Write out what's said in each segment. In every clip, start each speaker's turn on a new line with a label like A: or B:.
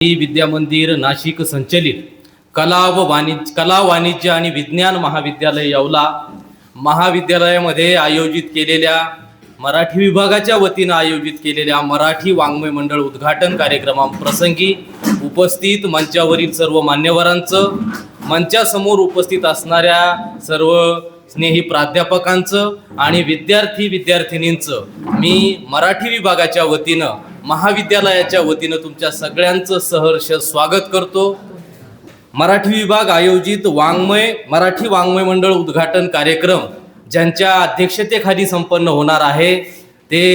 A: विद्या मंदिर नाशिक संचलित कला वाणिज्य आणि विज्ञान महाविद्यालय येवला महाविद्यालयामध्ये आयोजित केलेल्या मराठी विभागाच्या वतीनं आयोजित केलेल्या मराठी वाङ्मय मंडळ उद्घाटन कार्यक्रमाप्रसंगी उपस्थित मंचावरील सर्व मान्यवरांचं, मंचासमोर उपस्थित असणाऱ्या सर्व स्नेही प्राध्यापकांचं आणि विद्यार्थिनींचं मी मराठी विभागाच्या वतीनं महाविद्यालयाच्या वतीनं तुमच्या सगळ्यांचं सहर्ष स्वागत करतो। मराठी विभाग आयोजित मराठी वाङ्मय मंडळ उद्घाटन कार्यक्रम ज्यांच्या अध्यक्षतेखाली संपन्न होणार आहे ते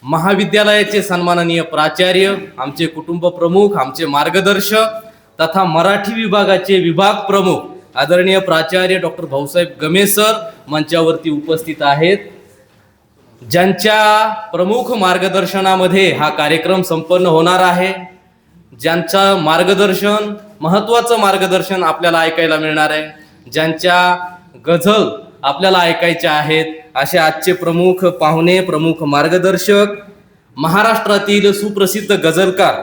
A: महाविद्यालयाचे सन्माननीय प्राचार्य, आमचे कुटुंब प्रमुख, आमचे मार्गदर्शक तथा मराठी विभागाचे विभाग प्रमुख आदरणीय प्राचार्य डॉक्टर भाऊसाहेब गमे सर मंचावरती उपस्थित आहेत। ज्यांच्या प्रमुख मार्गदर्शनामध्ये हा कार्यक्रम संपन्न होणार आहे, ज्यांचं मार्गदर्शन, महत्त्वाचं मार्गदर्शन आपल्याला ऐकायला मिळणार आहे, ज्यांच्या गझल आपल्याला ऐकायच्या आहेत, असे आजचे प्रमुख पाहुणे, प्रमुख मार्गदर्शक महाराष्ट्रातील सुप्रसिद्ध गझलकार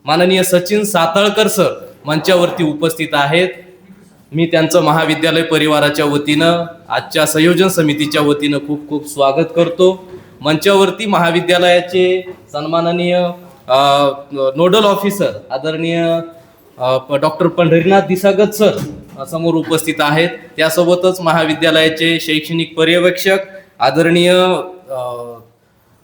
A: माननीय सचिन सातळकर सर मंचावरती उपस्थित आहेत। मी त्यांचं महाविद्यालय परिवाराच्या वतीनं, आजच्या संयोजन समितीच्या वतीनं खूप खूप स्वागत करतो। मंचावरती महाविद्यालयाचे सन्माननीय नोडल ऑफिसर आदरणीय डॉक्टर पंढरीनाथ दिसागत सर समोर उपस्थित आहेत। त्यासोबतच महाविद्यालयाचे शैक्षणिक पर्यवेक्षक आदरणीय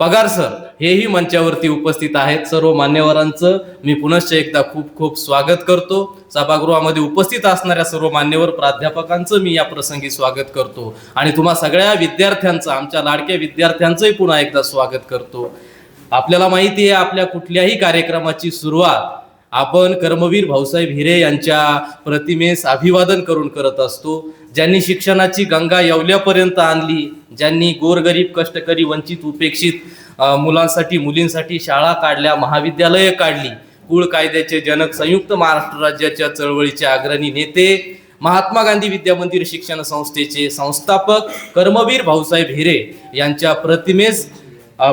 A: पगार सर हेही मंचावरती उपस्थित आहेत। सर्व मान्यवरांचं मी पुनश्च एकदा खूप खूप स्वागत करतो। सभागृहामध्ये उपस्थित असणाऱ्या सर्व मान्यवर प्राध्यापकांचं मी या प्रसंगी स्वागत करतो आणि तुम्हा सगळ्या विद्यार्थ्यांचं, आमच्या लाडक्या विद्यार्थ्यांचंही पुन्हा एकदा स्वागत करतो। आपल्याला माहिती आहे, आपल्या कुठल्याही कार्यक्रमाची सुरुवात आपण कर्मवीर भाऊसाहेब हिरे यांच्या प्रतिमेस अभिवादन करून करत असतो। ज्यांनी शिक्षणाची गंगा येवल्यापर्यंत आणली, ज्यांनी गोरगरीब, कष्टकरी, वंचित, उपेक्षित मुलांसाठी, मुलींसाठी शाळा काढल्या, महाविद्यालये काढली, कुळ कायद्याचे जनक, संयुक्त महाराष्ट्र राज्याच्या चळवळीचे अग्रणी नेते, महात्मा गांधी विद्या मंदिर शिक्षण संस्थेचे संस्थापक कर्मवीर भाऊसाहेब हिरे यांच्या प्रतिमेस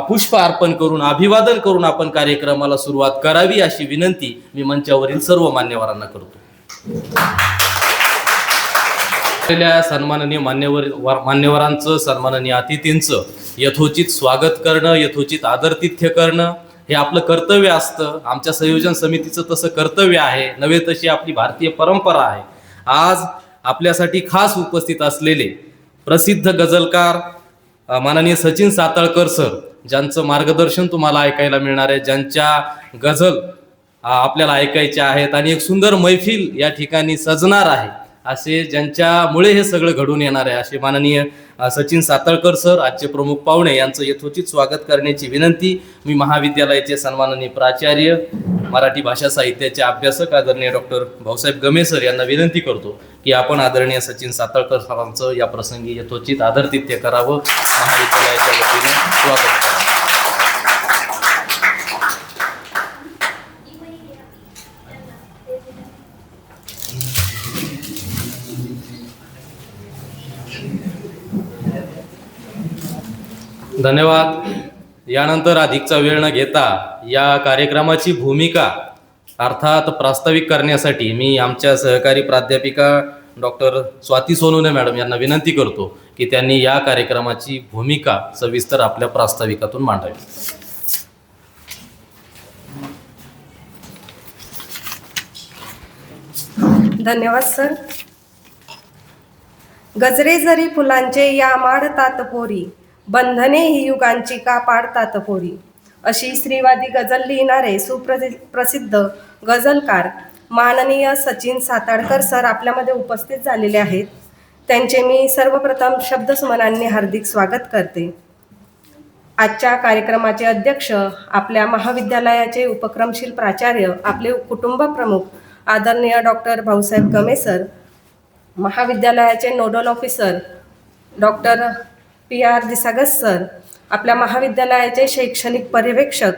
A: पुष्प अर्पण करून, अभिवादन करून आपण कार्यक्रमाला सुरुवात करावी अशी विनंती मी मंचावरील सर्व मान्यवरांना करतो। सन्माननीय मान्यवरांचं, सन्माननीय अतिथींचं यथोचित स्वागत करणं, यथोचित आदरातिथ्य करणं हे आपलं कर्तव्य असतं। आमच्या संयोजन समितीचं तसं कर्तव्य आहे, नव्हे तशी आपली भारतीय परंपरा आहे। आज आपल्यासाठी खास उपस्थित असलेले प्रसिद्ध गझलकार माननीय सचिन सातळकर सर, ज्यांचं मार्गदर्शन तुम्हाला ऐकायला मिळणार आहे, ज्यांच्या गझल आपल्याला ऐकायच्या आहेत आणि एक सुंदर मैफिल या ठिकाणी सजणार आहे, असे ज्यांच्यामुळे हे सगळं घडून येणार आहे, असे माननीय सचिन सातळकर सर आजचे प्रमुख पाहुणे यांचं यथोचित स्वागत करण्याची विनंती मी महाविद्यालयाचे सन्माननीय प्राचार्य, मराठी भाषा साहित्याचे अभ्यासक आदरणीय डॉक्टर भाऊसाहेब गमे सर यांना विनंती करतो की आपण आदरणीय सचिन सातळकर सरांचं या प्रसंगी यथोचित आदरातिथ्य करावं। महाविद्यालयाच्या वतीने स्वागत करावं। धन्यवाद। यानंतर अधिकचा वेळ न घेता या कार्यक्रमाची भूमिका अर्थात प्रास्ताविक करण्यासाठी मी आमच्या सहकारी प्राध्यापिका डॉक्टर स्वाती सोनवणे मॅडम यांना विनंती करतो की त्यांनी या कार्यक्रमाची भूमिका सविस्तर आपल्या प्रास्ताविकातून मांडावी।
B: धन्यवाद सर। गजरे जरी फुलांचे या माडतात पोरी, बंधने ही युगांची का पाडतात पोरी, अशी स्त्रीवादी गझल लिहिणारे सुप्रसिद्ध गझलकार माननीय सचिन सातळकर सर आपल्यामध्ये उपस्थित झालेले आहेत। त्यांचे मी सर्वप्रथम शब्दसुमनांनी हार्दिक स्वागत करते। आजच्या कार्यक्रमाचे अध्यक्ष आपल्या महाविद्यालयाचे उपक्रमशील प्राचार्य, आपले कुटुंब प्रमुख आदरणीय डॉक्टर भाऊसाहेब गमे सर, महाविद्यालयाचे नोडल ऑफिसर डॉक्टर PR दिसागत सर, आपल्या महाविद्यालयाचे शैक्षणिक पर्यवेक्षक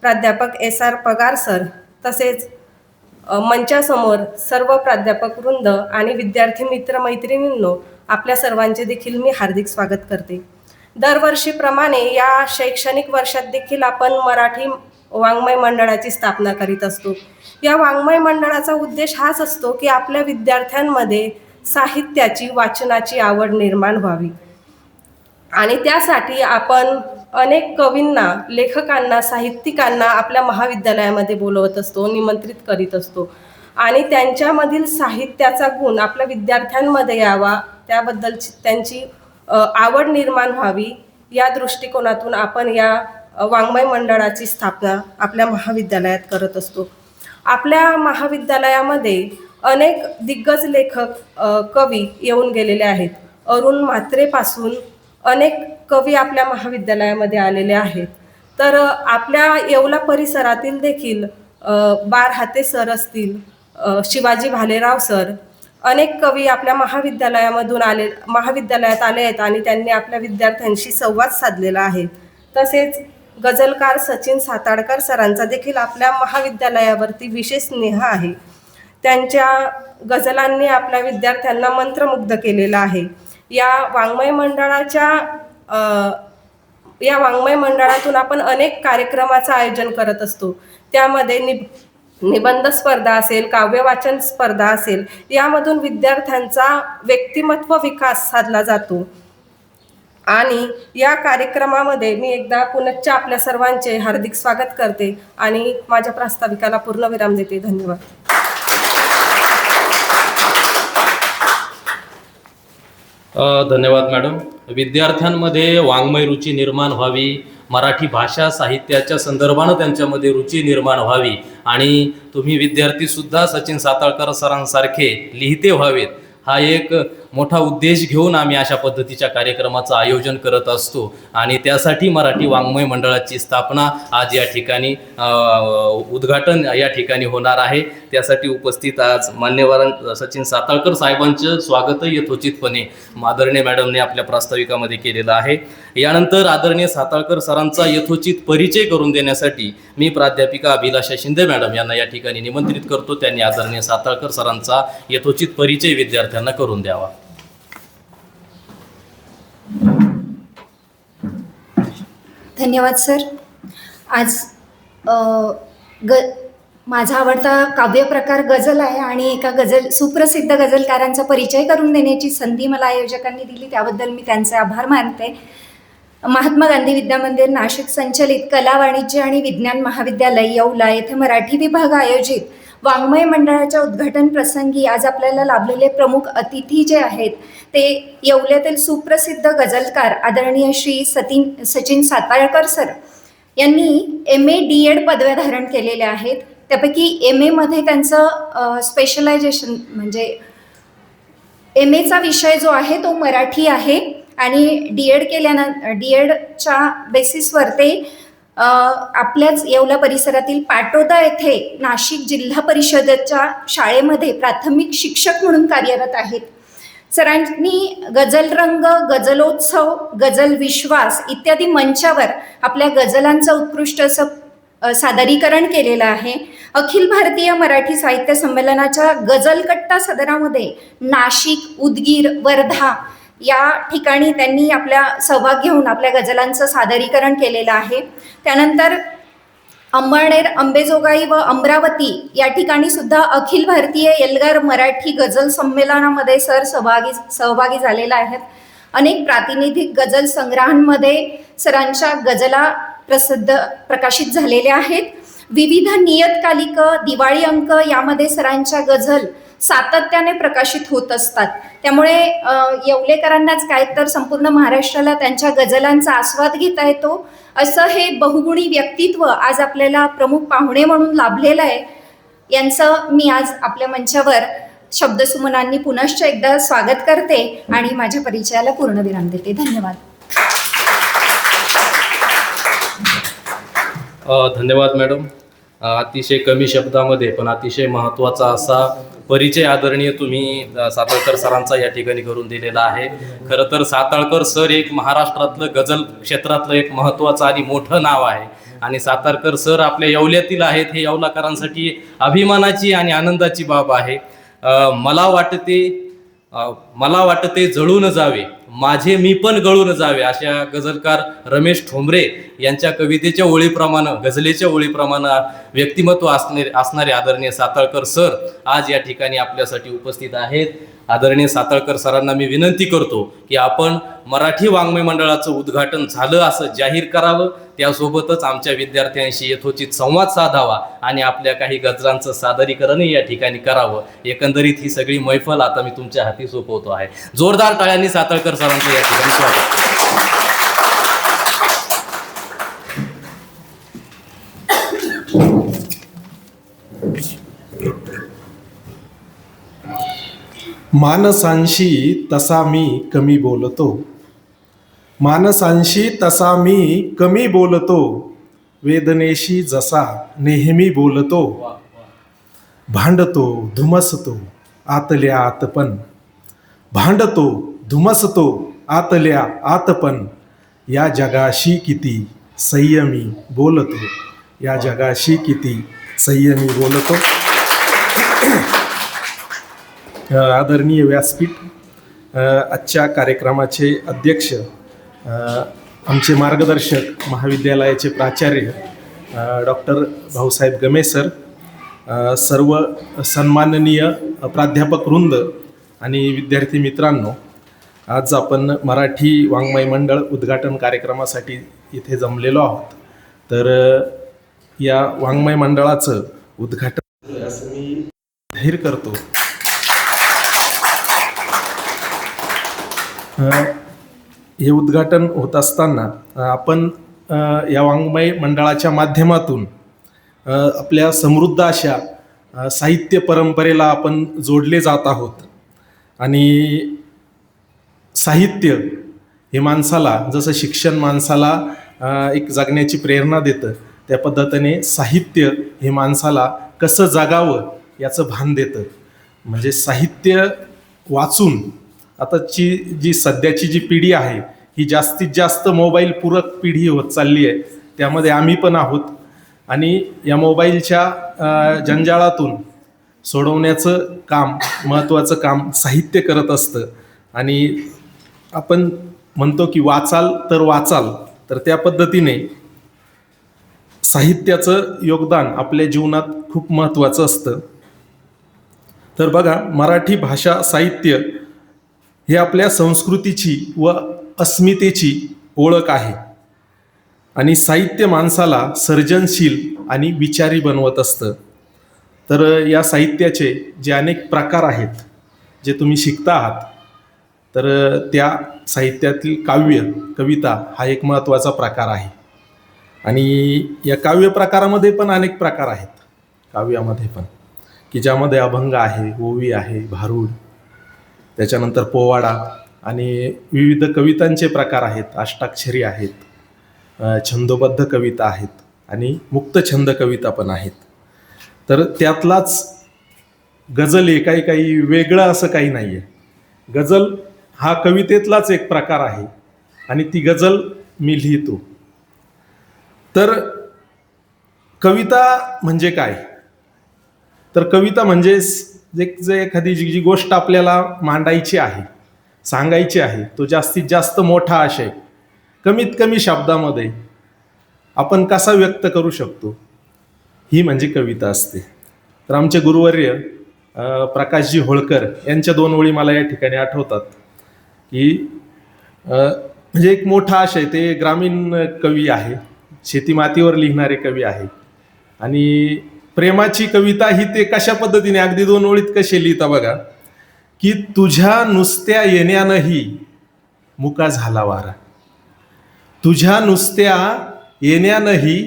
B: प्राध्यापक SR पगार सर, तसेच मंचासमोर सर्व प्राध्यापक वृंद आणि विद्यार्थी मित्र मैत्रिणींनो, आपल्या सर्वांचे देखील मी हार्दिक स्वागत करते। दरवर्षीप्रमाणे या शैक्षणिक वर्षात देखील आपण मराठी वाङ्मय मंडळाची स्थापना करीत असतो. या वाङ्मय मंडळाचा उद्देश हाच असतो की आपल्या विद्यार्थ्यांमध्ये साहित्याची, वाचनाची आवड निर्माण व्हावी आणि त्यासाठी आपण अनेक कवींना, लेखकांना, साहित्यिकांना आपल्या महाविद्यालयामध्ये बोलवत असतो, निमंत्रित करीत असतो आणि त्यांच्यामधील साहित्याचा गुण आपल्या विद्यार्थ्यांमध्ये यावा, त्याबद्दलची त्यांची आवड निर्माण व्हावी, या दृष्टिकोनातून आपण या वाङ्मय मंडळाची स्थापना आपल्या महाविद्यालयात करत असतो. आपल्या महाविद्यालयामध्ये अनेक दिग्गज लेखक, कवी येऊन गेलेले आहेत. अरुण म्हात्रेपासून अनेक कवी आपल्या महाविद्यालयामध्ये आलेले आहेत. तर आपल्या येवला परिसरातील देखील बारहाते सर असतील, शिवाजी भालेराव सर, अनेक कवी आपल्या महाविद्यालयात आले आहेत आणि त्यांनी आपल्या विद्यार्थ्यांशी संवाद साधलेला आहे. तसेच गझलकार सचिन साताडकर सरांचा देखील आपल्या महाविद्यालयावरती विशेष स्नेह आहे. त्यांच्या गझलांनी आपल्या विद्यार्थ्यांना मंत्रमुग्ध केलेलं आहे. या वाङ्मय मंडळातून आपण अनेक कार्यक्रमाचं आयोजन करत असतो. त्यामध्ये निबंध स्पर्धा असेल, काव्यवाचन स्पर्धा असेल, यामधून विद्यार्थ्यांचा व्यक्तिमत्व विकास साधला जातो. आणि या कार्यक्रमामध्ये मी एकदा पुनश्च आपल्या सर्वांचे हार्दिक स्वागत करते आणि माझ्या प्रास्ताविकाला पूर्णविराम देते. धन्यवाद.
A: धन्यवाद मॅडम. विद्यार्थ्यांमध्ये वाङ्मय रुची निर्माण व्हावी, मराठी भाषा साहित्याच्या संदर्भानं त्यांच्यामध्ये रुची निर्माण व्हावी आणि तुम्ही विद्यार्थीसुद्धा सचिन साताळकर सरांसारखे लिहिते व्हावेत, हा एक मोठा उद्देश घेऊन आम्ही अशा पद्धतीच्या कार्यक्रमाचं आयोजन करत असतो आणि त्यासाठी मराठी वाङ्मय मंडळाची स्थापना आज या ठिकाणी उद्घाटन या ठिकाणी होणार आहे. त्यासाठी उपस्थित आज मान्यवर सचिन साताळकर साहेबांचं स्वागत यथोचितपणे आदरणीय मॅडमने आपल्या प्रास्ताविकामध्ये केलेलं आहे. यानंतर आदरणीय साताळकर सरांचा यथोचित परिचय करून देण्यासाठी मी प्राध्यापिका अभिलाषा शिंदे मॅडम यांना या ठिकाणी निमंत्रित करतो. त्यांनी आदरणीय साताळकर सरांचा यथोचित परिचय विद्यार्थ्यांना करून द्यावा.
C: धन्यवाद सर. आज माझा आवडता काव्य प्रकार गझल आहे आणि एका सुप्रसिद्ध गझलकारांचा परिचय करून देण्याची संधी मला आयोजकांनी दिली, त्याबद्दल मी त्यांचे आभार मानते. महात्मा गांधी विद्यामंदिर नाशिक संचलित कला, वाणिज्य आणि विज्ञान महाविद्यालय येवला येथे मराठी विभाग आयोजित वाङ्मय मंडळाच्या उद्घाटन प्रसंगी आज आपल्याला लाभलेले प्रमुख अतिथी जे आहेत ते येवल्यातील सुप्रसिद्ध गझलकार आदरणीय श्री सचिन साताळकर सर यांनी MA DEd पदव्या धारण केलेल्या आहेत. त्यापैकी MA मध्ये त्यांचं स्पेशलायझेशन म्हणजे MAचा विषय जो आहे तो मराठी आहे आणि DEdच्या बेसिसवर ते आपल्याच येवला परिसरातील पाटोदा येथे नाशिक जिल्हा परिषदेच्या शाळेमध्ये प्राथमिक शिक्षक म्हणून कार्यरत आहेत. सरांनी गझल रंग, गझलोत्सव, गझल विश्वास इत्यादी मंचावर आपल्या गझलांचं उत्कृष्ट असं सादरीकरण केलेलं आहे. अखिल भारतीय मराठी साहित्य संमेलनाच्या गझलकट्टा सदरामध्ये नाशिक, उदगीर, वर्धा या ठिकाणी त्यांनी आपल्या सहभाग घेऊन आपल्या गझलांचं सादरीकरण केलेलं आहे. त्यानंतर अंबळनेर, अंबेजोगाई व अमरावती या ठिकाणी सुद्धा अखिल भारतीय एल्गार मराठी गझल संमेलनामध्ये सर सहभागी झालेला आहेत. अनेक प्रातिनिधिक गझल संग्रहांमध्ये सरांच्या गझला प्रकाशित झालेल्या आहेत. विविध नियतकालिक, दिवाळी अंक यामध्ये सरांच्या गझल सातत्याने प्रकाशित होत असतात. त्यामुळे येवलेकरांनाच काय तर संपूर्ण महाराष्ट्राला त्यांच्या गझलांचा आस्वाद घेता येतो. असं हे बहुगुणी व्यक्तित्व आज आपल्याला प्रमुख पाहुणे म्हणून लाभलेलं आहे. यांचं मी आज आपल्या मंचावर शब्दसुमनांनी पुनश्च एकदा स्वागत करते आणि माझ्या परिचयाला पूर्णविराम देते. धन्यवाद.
A: धन्यवाद मॅडम. अतिशय कमी शब्दामध्ये पण अतिशय महत्त्वाचा असा परिचय आदरणीय तुम्ही साताळकर सरांचा या ठिकाणी करून दिलेला आहे. खरं तर साताळकर सर एक महाराष्ट्रातलं गझल क्षेत्रातलं एक महत्त्वाचं आणि मोठं नाव आहे आणि साताळकर सर आपल्या येवल्यातील आहेत. हे येवलाकरांसाठी अभिमानाची आणि आनंदाची बाब आहे. मला वाटते मला वाटते जळून जावे, माझे मी पण गळून जावे, अशा गझलकार रमेश ठोंबरे यांच्या कवितेच्या ओळीप्रमाणे, गझलेच्या ओळीप्रमाणे व्यक्तिमत्व असणारे आदरणीय साताळकर सर आज या ठिकाणी आपल्यासाठी उपस्थित आहेत. आदरणीय साताळकर सरांना मी विनंती करतो की आपण मराठी वाङ्मय मंडळाचं उद्घाटन झालं असं जाहीर करावं, त्यासोबतच आमच्या विद्यार्थ्यांशी यथोचित संवाद साधावा आणि आपल्या काही गजरांचं सादरीकरणही या ठिकाणी करावं. एकंदरीत ही सगळी मैफल आता मी तुमच्या हाती सोपवतो आहे. जोरदार टाळ्यांनी साताळकर सरांचं या ठिकाणी स्वागत.
D: मानसांशी तसा मी कमी बोलतो, मानसांशी तसा मी कमी बोलतो, वेदनेशी जसा नेहमी बोलतो, भांडतो धुमसतो आतल्या आतपण, भांडतो धुमसतो आतल्या आतपण, या जगाशी किती संयमी बोलतो, या जगाशी किती संयमी बोलतो. आदरणीय व्यासपीठ, आजच्या कार्यक्रमाचे अध्यक्ष, आमचे मार्गदर्शक महाविद्यालयाचे प्राचार्य डॉक्टर भाऊसाहेब गमे सर, सर्व सन्माननीय प्राध्यापक वृंद आणि विद्यार्थी मित्रांनो, आज आपण मराठी वाङ्मय मंडळ उद्घाटन कार्यक्रमासाठी इथे जमलेलो आहोत. तर या वाङ्मय मंडळाचं उद्घाटन असं मी जाहीर करतो. हे उद्घाटन होत असताना आपण या वाङ्मय मंडळाच्या माध्यमातून आपल्या समृद्ध अशा साहित्य परंपरेला आपण जोडले जात आहोत. आणि साहित्य हे माणसाला, जसं शिक्षण माणसाला एक जगण्याची प्रेरणा देतं, त्या पद्धतीने साहित्य हे माणसाला कसं जगावं याचं भान देतं. म्हणजे साहित्य वाचून आताची जी सध्याची जी पिढी आहे ही जास्तीत जास्त मोबाईल पूरक पिढी होत चालली आहे. त्यामध्ये आम्ही पण आहोत. आणि या मोबाईलच्या जंजाळातून सोडवण्याचं काम, महत्त्वाचं काम साहित्य करत असतं. आणि आपण म्हणतो की वाचाल तर वाचाल, तर त्या पद्धतीने साहित्याचं योगदान आपल्या जीवनात खूप महत्त्वाचं असतं. तर बघा, मराठी भाषा साहित्य हे आपल्या संस्कृतीची व अस्मितेची ओळख आहे. आणि साहित्य माणसाला सर्जनशील आणि विचारी बनवत असतं. तर या साहित्याचे जे अनेक प्रकार आहेत, जे तुम्ही शिकता आहात, तर त्या साहित्यातील काव्य, कविता हा एक महत्त्वाचा प्रकार आहे. आणि या काव्य प्रकारामध्ये पण अनेक प्रकार आहेत. काव्यामध्ये पण की ज्यामध्ये अभंग आहे, ओवी आहे, भारुड, त्याच्यानंतर पोवाडा आणि विविध कवितांचे प्रकार आहेत. अष्टाक्षरी आहेत, छंदोबद्ध कविता आहेत आणि मुक्तछंद कविता पण आहेत. तर त्यातलाच गझल हे काही वेगळं असं काही नाही आहे. गझल हा कवितेतलाच एक प्रकार आहे आणि ती गझल मी लिहितो. तर कविता म्हणजे काय? तर कविता म्हणजे जे एखादी जी गोष्ट आपल्याला मांडायची आहे, सांगायची आहे, तो जास्तीत जास्त मोठा आशय कमीत कमी शब्दामध्ये आपण कसा व्यक्त करू शकतो, ही म्हणजे कविता असते. तर आमचे गुरुवर्य प्रकाशजी होळकर यांच्या 2 ओळी मला या ठिकाणी आठवतात की म्हणजे एक मोठा आशय, ते ग्रामीण कवी आहे, शेतीमातीवर लिहिणारे कवी आहे. आणि प्रेमाची कविता ही ते कशा पद्धतीने, अगदी 2 ओळीत कसे लिहिता बघा, की तुझ्या नुसत्या येण्यानंही मुका झाला वारा, तुझ्या नुसत्या येण्यानंही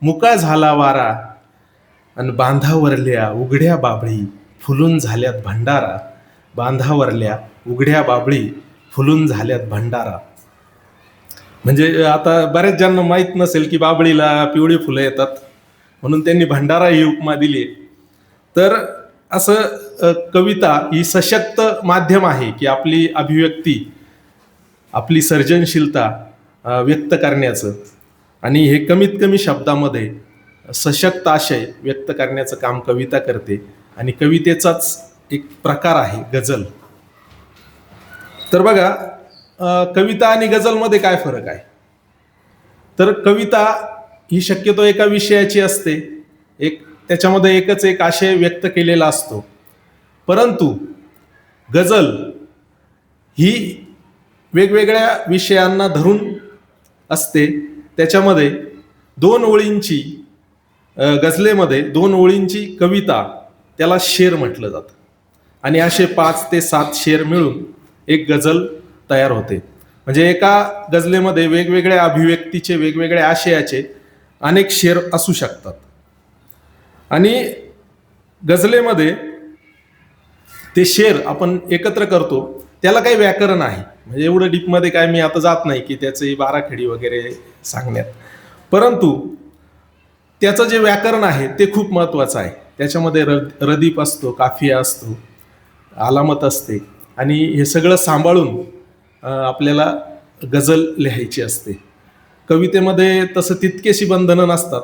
D: मुका झाला वारा, आणि बांधावरल्या उघड्या बाबळी फुलून झाल्यात भंडारा, बांधावरल्या उघड्या बाबळी फुलून झाल्यात भंडारा. म्हणजे आता बऱ्याच जणांना माहीत नसेल की बाबळीला पिवळी फुलं येतात, म्हणून त्यांनी भंडारा ही उपमा दिली. तर असं कविता ही सशक्त माध्यम आहे की आपली अभिव्यक्ती, आपली सर्जनशीलता व्यक्त करण्याचं, आणि हे कमीत कमी शब्दामध्ये सशक्त आशय व्यक्त करण्याचं काम कविता करते. आणि कवितेचाच एक प्रकार आहे गझल. तर बघा, कविता आणि गझलमध्ये काय फरक आहे? तर कविता ही शक्यतो एका विषयाची असते, त्याच्यामध्ये एकच एक आशय व्यक्त केलेला असतो. परंतु गझल ही वेगवेगळ्या विषयांना धरून असते. त्याच्यामध्ये 2 ओळींची गझलेमध्ये 2 ओळींची कविता, त्याला शेर म्हटलं जातं. आणि असे 5 ते 7 शेर मिळून एक गझल तयार होते. म्हणजे एका गझलेमध्ये वेगवेगळ्या अभिव्यक्तीचे, वेगवेगळ्या आशयाचे अनेक शेर असू शकतात. आणि गझलेमध्ये ते शेर आपण एकत्र करतो, त्याला काही व्याकरण आहे. म्हणजे एवढं डीपमध्ये काय मी आता जात नाही की त्याचे बाराखडी वगैरे सांगण्यात. परंतु त्याचं जे व्याकरण आहे ते खूप महत्त्वाचं आहे. त्याच्यामध्ये रदीप असतो, काफिया असतो, आलामत असते, आणि हे सगळं सांभाळून आपल्याला गझल लिहायची असते. कवितेमध्ये तसं तितकेशी बंधनं नसतात,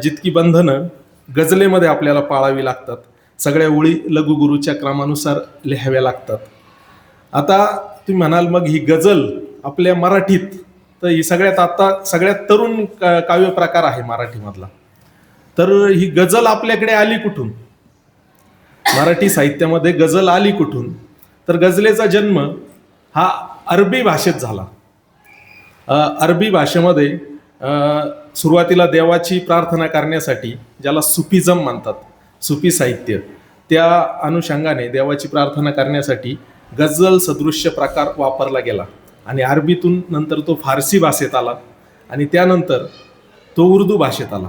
D: जितकी बंधनं गझलेमध्ये आपल्याला पाळावी लागतात. सगळ्या ओळी लघुगुरूच्या क्रमानुसार लिहाव्या लागतात. आता तुम्ही म्हणाल मग ही गझल आपल्या मराठीत, तर ही सगळ्यात तरुण काव्य प्रकार आहे मराठीमधला. तर ही गझल आपल्याकडे आली कुठून? मराठी साहित्यामध्ये गझल आली कुठून? तर गझलेचा जन्म हा अरबी भाषेत झाला. अरबी भाषेमध्ये सुरुवातीला देवाची प्रार्थना करण्यासाठी, ज्याला सुफिझम म्हणतात, सुफी साहित्य, त्या अनुषंगाने देवाची प्रार्थना करण्यासाठी गझल सदृश्य प्रकार वापरला गेला. आणि अरबीतून नंतर तो फारसी भाषेत आला, आणि त्यानंतर तो उर्दू भाषेत आला.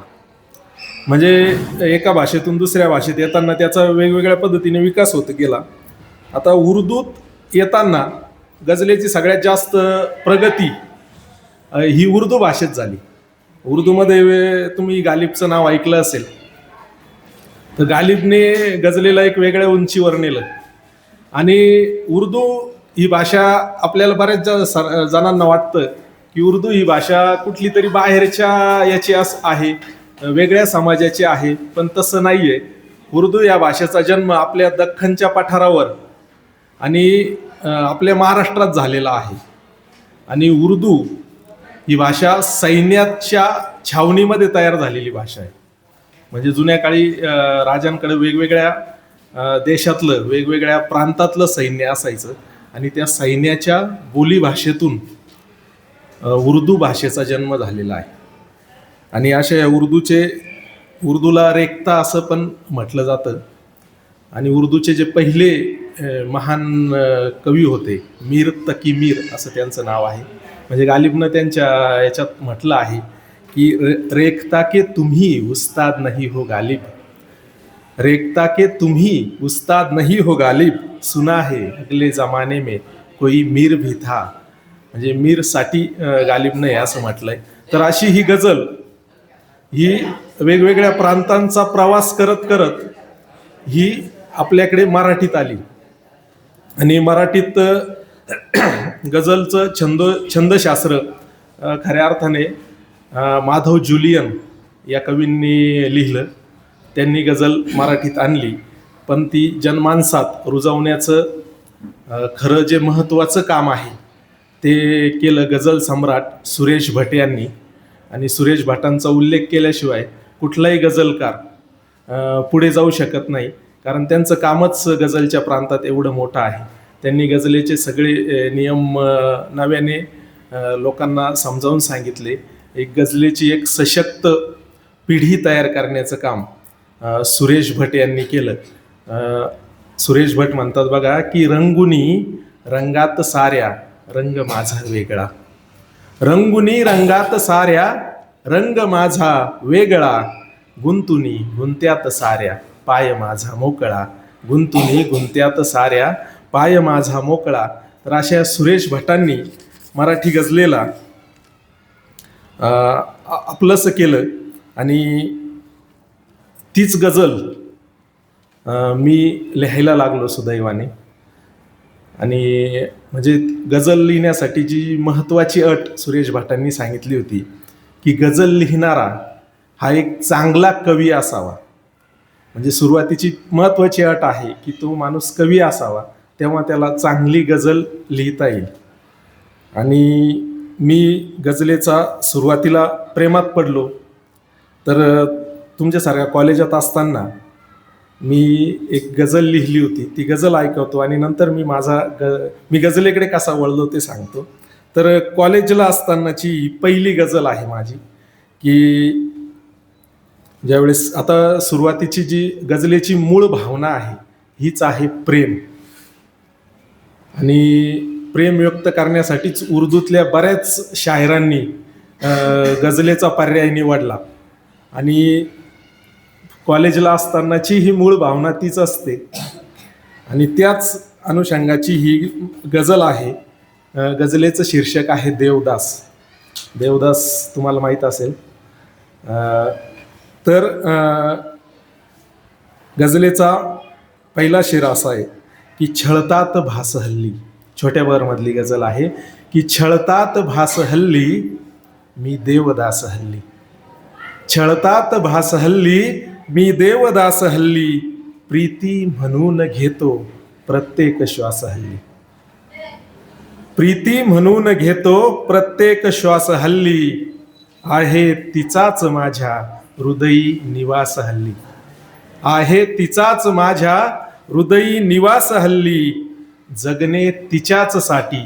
D: म्हणजे एका भाषेतून दुसऱ्या भाषेत येताना त्याचा वेगवेगळ्या पद्धतीने विकास होत गेला. आता उर्दूत येताना गझलेची सगळ्यात जास्त प्रगती ही उर्दू भाषेत झाली. उर्दूमध्ये तुम्ही गालिबचं नाव ऐकलं असेल. तर गालिबने गझलेला एक वेगळ्या उंचीवर नेलं. आणि उर्दू ही भाषा, आपल्याला बऱ्याच जणांना वाटतं की उर्दू ही भाषा कुठली तरी बाहेरच्या याची आहे, वेगळ्या समाजाची आहे, पण तसं नाही आहे. उर्दू या भाषेचा जन्म आपल्या दख्खनच्या पठारावर आणि आपल्या महाराष्ट्रात झालेला आहे. आणि उर्दू ही भाषा सैन्याच्या छावणीमध्ये तयार झालेली भाषा आहे. म्हणजे जुन्या काळी राजांकडे वेगवेगळ्या देशातलं, वेगवेगळ्या प्रांतातलं सैन्य असायचं, आणि त्या सैन्याच्या बोलीभाषेतून उर्दू भाषेचा जन्म झालेला आहे. आणि अशा उर्दूला रेखता असं पण म्हटलं जातं. आणि उर्दूचे जे पहिले महान कवी होते, मीर तकी मीर असं त्यांचं नाव आहे. म्हणजे गालिबनं त्यांच्या याच्यात म्हटलं आहे की रेखता के तुम्ही उस्ताद नहीं हो गालिब, रेखता के तुम्ही उस्ताद नहीं हो गालिब, सुना है अगले जमाने में कोई मीर भी था. म्हणजे मीरसाठी गालिबनं हे असं म्हटलंय. तर अशी ही गझल ही वेगवेगळ्या प्रांतांचा प्रवास करत करत ही आपल्याकडे मराठीत आली. आणि मराठीत गझलचं छंदशास्त्र खऱ्या अर्थाने माधव जुलियन या कवींनी लिहिलं. त्यांनी गझल मराठीत आणली, पण ती जनमानसात रुजवण्याचं खरं जे महत्त्वाचं काम आहे ते केलं गझल सम्राट सुरेश भट यांनी. आणि सुरेश भटांचा उल्लेख केल्याशिवाय कुठलाही गझलकार पुढे जाऊ शकत नाही, कारण त्यांचं कामच गझलच्या प्रांतात एवढं मोठं आहे. त्यांनी गझलेचे सगळे नियम नव्याने लोकांना समजावून सांगितले. एक गझलेची एक सशक्त पिढी तयार करण्याचं काम सुरेश भट यांनी केलं. सुरेश भट म्हणतात बघा की रंगुनी रंगात साऱ्या रंग माझा वेगळा, रंगुनी रंगात साऱ्या रंग माझा वेगळा, गुंतुनी गुंत्यात साऱ्या पाय माझा मोकळा, गुंतुनी गुंत्यात साऱ्या पाय माझा मोकळा. तर अशा सुरेश भटांनी मराठी गझलेला आपलंसं केलं. आणि तीच गझल मी लिहायला लागलो सुदैवाने. आणि म्हणजे गझल लिहिण्यासाठी जी महत्त्वाची अट सुरेश भटांनी सांगितली होती की गझल लिहिणारा हा एक चांगला कवी असावा. म्हणजे सुरुवातीची महत्त्वाची अट आहे की तो माणूस कवी असावा. तेव्हा त्याला चांगली गझल लिहिता येईल. आणि मी गझलेचा सुरुवातीला प्रेमात पडलो. तर तुमच्यासारख्या कॉलेजात असताना मी एक गझल लिहिली होती, ती गझल ऐकवतो आणि नंतर मी गझलेकडे कसा वळलो ते सांगतो. तर कॉलेजला असतानाची ही पहिली गझल आहे माझी, की ज्यावेळेस आता सुरुवातीची जी गझलेची मूळ भावना आहे हीच आहे प्रेम. आणि प्रेम व्यक्त करण्यासाठीच उर्दूतल्या बऱ्याच शायरांनी गझलेचा पर्याय निवडला. आणि कॉलेजला असतानाची ही मूळ भावना तीच असते आणि त्याच अनुषंगाची ही गझल आहे. गझलेचं शीर्षक आहे देवदास. देवदास तुम्हाला माहीत असेल. तर गझलेचा पहिला शेर असा आहे की छळतात भास हल्ली. छोट्या बरमधली गझल आहे की छळतात भास हल्ली मी देवदास हल्ली. छळतात भास हल्ली मी देवदास हल्ली प्रीती म्हणून घेतो प्रत्येक श्वास हल्ली. प्रीती म्हणून घेतो प्रत्येक श्वास हल्ली आहे तिचाच माझ्या हृदयी निवास हल्ली. आहे तिचाच माझ्या हृदयी निवास हल्ली जगणे तिच्याच साठी.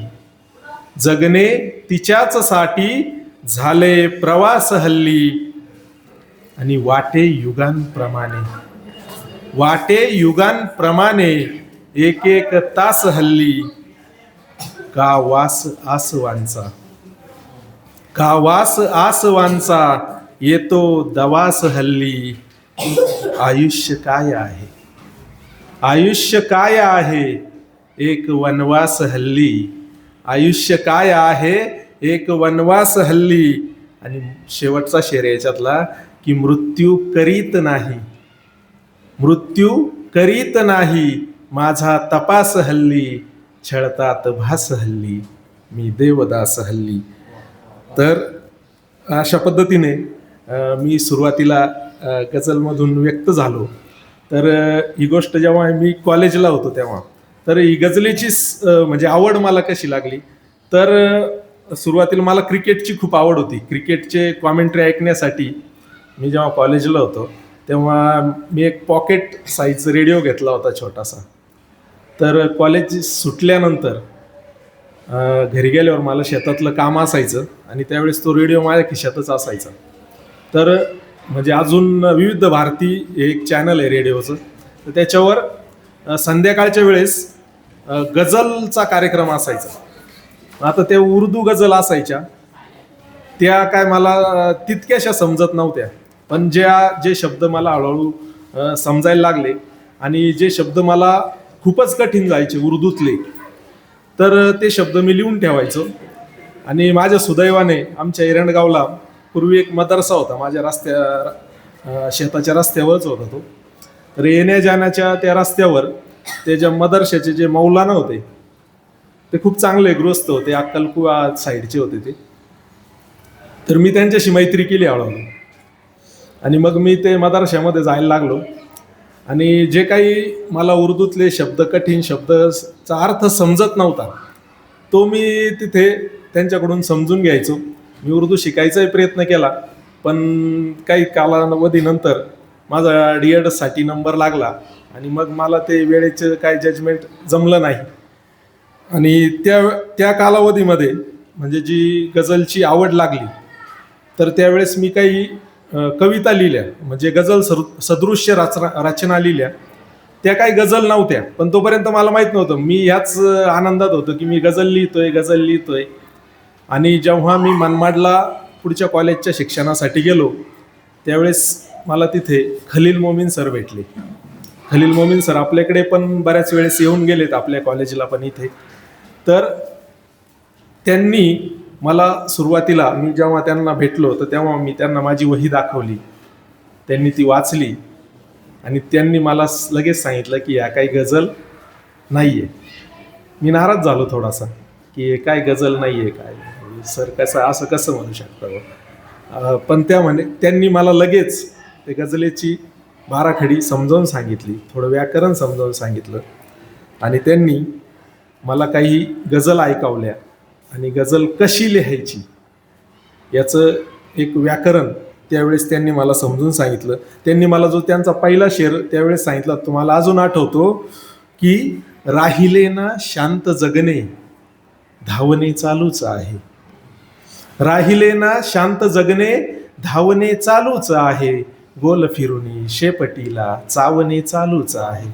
D: जगणे तिच्याच साठी झाले प्रवास हल्ली. आणि वाटे युगांप्रमाणे वाटे युगांप्रमाणे एक एक तास हल्ली का वास आसवांचा. का वास आसवांचा येतो दवास हल्ली. आयुष्य काय आहे आयुष्य काय आहे एक वनवास हल्ली. आयुष्य काय आहे एक वनवास हल्ली. आणि शेवटचा शेर याच्यातला की मृत्यू करीत नाही. मृत्यू करीत नाही माझा तपास हल्ली. छळतात भास हल्ली मी देवदास हल्ली. तर अशा पद्धतीने मी सुरुवातीला गझलमधून व्यक्त झालो. तर ही गोष्ट जेव्हा मी कॉलेजला होतो तेव्हा तर ही गझलेची म्हणजे आवड मला कशी लागली. तर सुरुवातीला मला क्रिकेटची खूप आवड होती. क्रिकेटचे कॉमेंट्री ऐकण्यासाठी मी जेव्हा कॉलेजला होतो तेव्हा मी एक पॉकेट साईज रेडिओ घेतला होता छोटासा. तर कॉलेज सुटल्यानंतर घरी गेल्यावर मला शेतातलं काम असायचं आणि त्यावेळेस तो रेडिओ माझ्या खिशातच असायचा. तर म्हणजे अजून विविध भारती एक चॅनल आहे रेडिओचं, तर त्याच्यावर संध्याकाळच्या वेळेस गझलचा कार्यक्रम असायचा. आता त्या उर्दू गझल असायच्या त्या काय मला तितक्याशा समजत नव्हत्या, पण जे शब्द मला हळूहळू समजायला लागले आणि जे शब्द मला खूपच कठीण जायचे उर्दूतले, तर ते शब्द मी लिहून ठेवायचो. आणि माझ्या सुदैवाने आमच्या एरंडगावला पूर्वी एक मदरसा होता, माझ्या शेताच्या रस्त्यावरच होता तो. तर येण्या जाण्याच्या त्या रस्त्यावर ते ज्या मदरशाचे जे मौलाना होते ते खूप चांगले गृहस्थ होते, अक्कलकुवा साईडचे होते ते. तर मी त्यांच्याशी मैत्री केली हळूहळू आणि मग मी ते मदरशामध्ये जायला लागलो. आणि जे काही मला उर्दूतले शब्द, कठीण शब्दचा अर्थ समजत नव्हता तो मी तिथे त्यांच्याकडून समजून घ्यायचो. मी उर्दू शिकायचाही प्रयत्न केला, पण काही कालावधीनंतर माझा D.Ed.साठी नंबर लागला आणि मग मला ते वेळेचं काय जजमेंट जमलं नाही. आणि त्या कालावधीमध्ये म्हणजे जी गझलची आवड लागली तर त्यावेळेस मी काही कविता लिहिल्या, म्हणजे गझल सदृश्य रचना लिहिल्या. त्या काही गझल नव्हत्या, पण तोपर्यंत मला माहीत नव्हतं. मी ह्याच आनंदात होतो की मी गझल लिहितोय. आणि जेव्हा मी मनमाडला पुढच्या कॉलेजच्या शिक्षणासाठी गेलो त्यावेळेस मला तिथे खलील मोमीन सर भेटले. खलील मोमीन सर आपल्याकडे पण बऱ्याच वेळेस येऊन गेलेत आपल्या कॉलेजला पण इथे. तर त्यांनी मला सुरुवातीला मी जेव्हा त्यांना भेटलो तर तेव्हा मी त्यांना माझी वही दाखवली. त्यांनी ती वाचली आणि त्यांनी मला लगेच सांगितलं की या काही गझल नाही आहे. मी नाराज झालो थोडासा की काय गझल नाही आहे, काय सर असं कसं म्हणू शकतं. पण त्यांनी मला लगेच ते गझलेची बाराखडी समजावून सांगितली, थोडं व्याकरण समजावून सांगितलं आणि त्यांनी मला काही गझल ऐकवल्या आणि गझल कशी लिहायची याचं एक व्याकरण त्यावेळेस त्यांनी मला समजून सांगितलं. त्यांनी मला जो त्यांचा पहिला शेर त्यावेळेस सांगितला तुम्हाला अजून आठवतो की राहिले ना शांत जगणे धावणे चालूच आहे. राहिले ना शांत जगणे धावणे चालूच आहे. गोल फिरुनी शेपटीला चावणे चालूच आहे.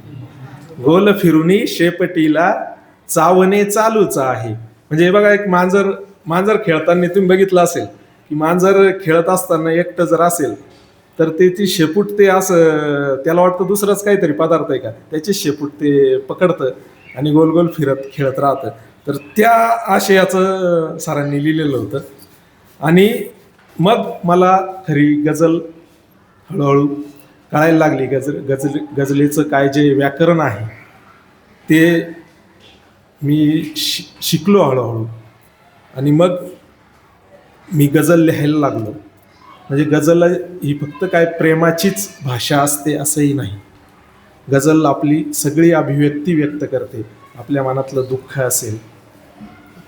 D: गोल फिरुनी शेपटीला चावणे चालूच आहे. म्हणजे बघा एक मांजर खेळताना तुम्ही बघितलं असेल की मांजर खेळत असताना एकटं जर असेल तर त्याची शेपूट ते असं त्याला वाटतं दुसरंच काहीतरी पदार्थ आहे का, त्याची शेपूट ते पकडतं आणि गोल गोल खेळत राहतं. तर त्या आशयाचं सरांनी लिहिलेलं होतं. आणि मग मला खरी गझल हळूहळू कळायला लागली. गझलेचं काय जे व्याकरण आहे ते मी शिकलो हळूहळू. आणि मग मी गझल लिहायला लागलो. म्हणजे गझल ही फक्त काय प्रेमाचीच भाषा असते असंही नाही. गझल आपली सगळी अभिव्यक्ती व्यक्त करते. आपल्या मनातलं दुःख असेल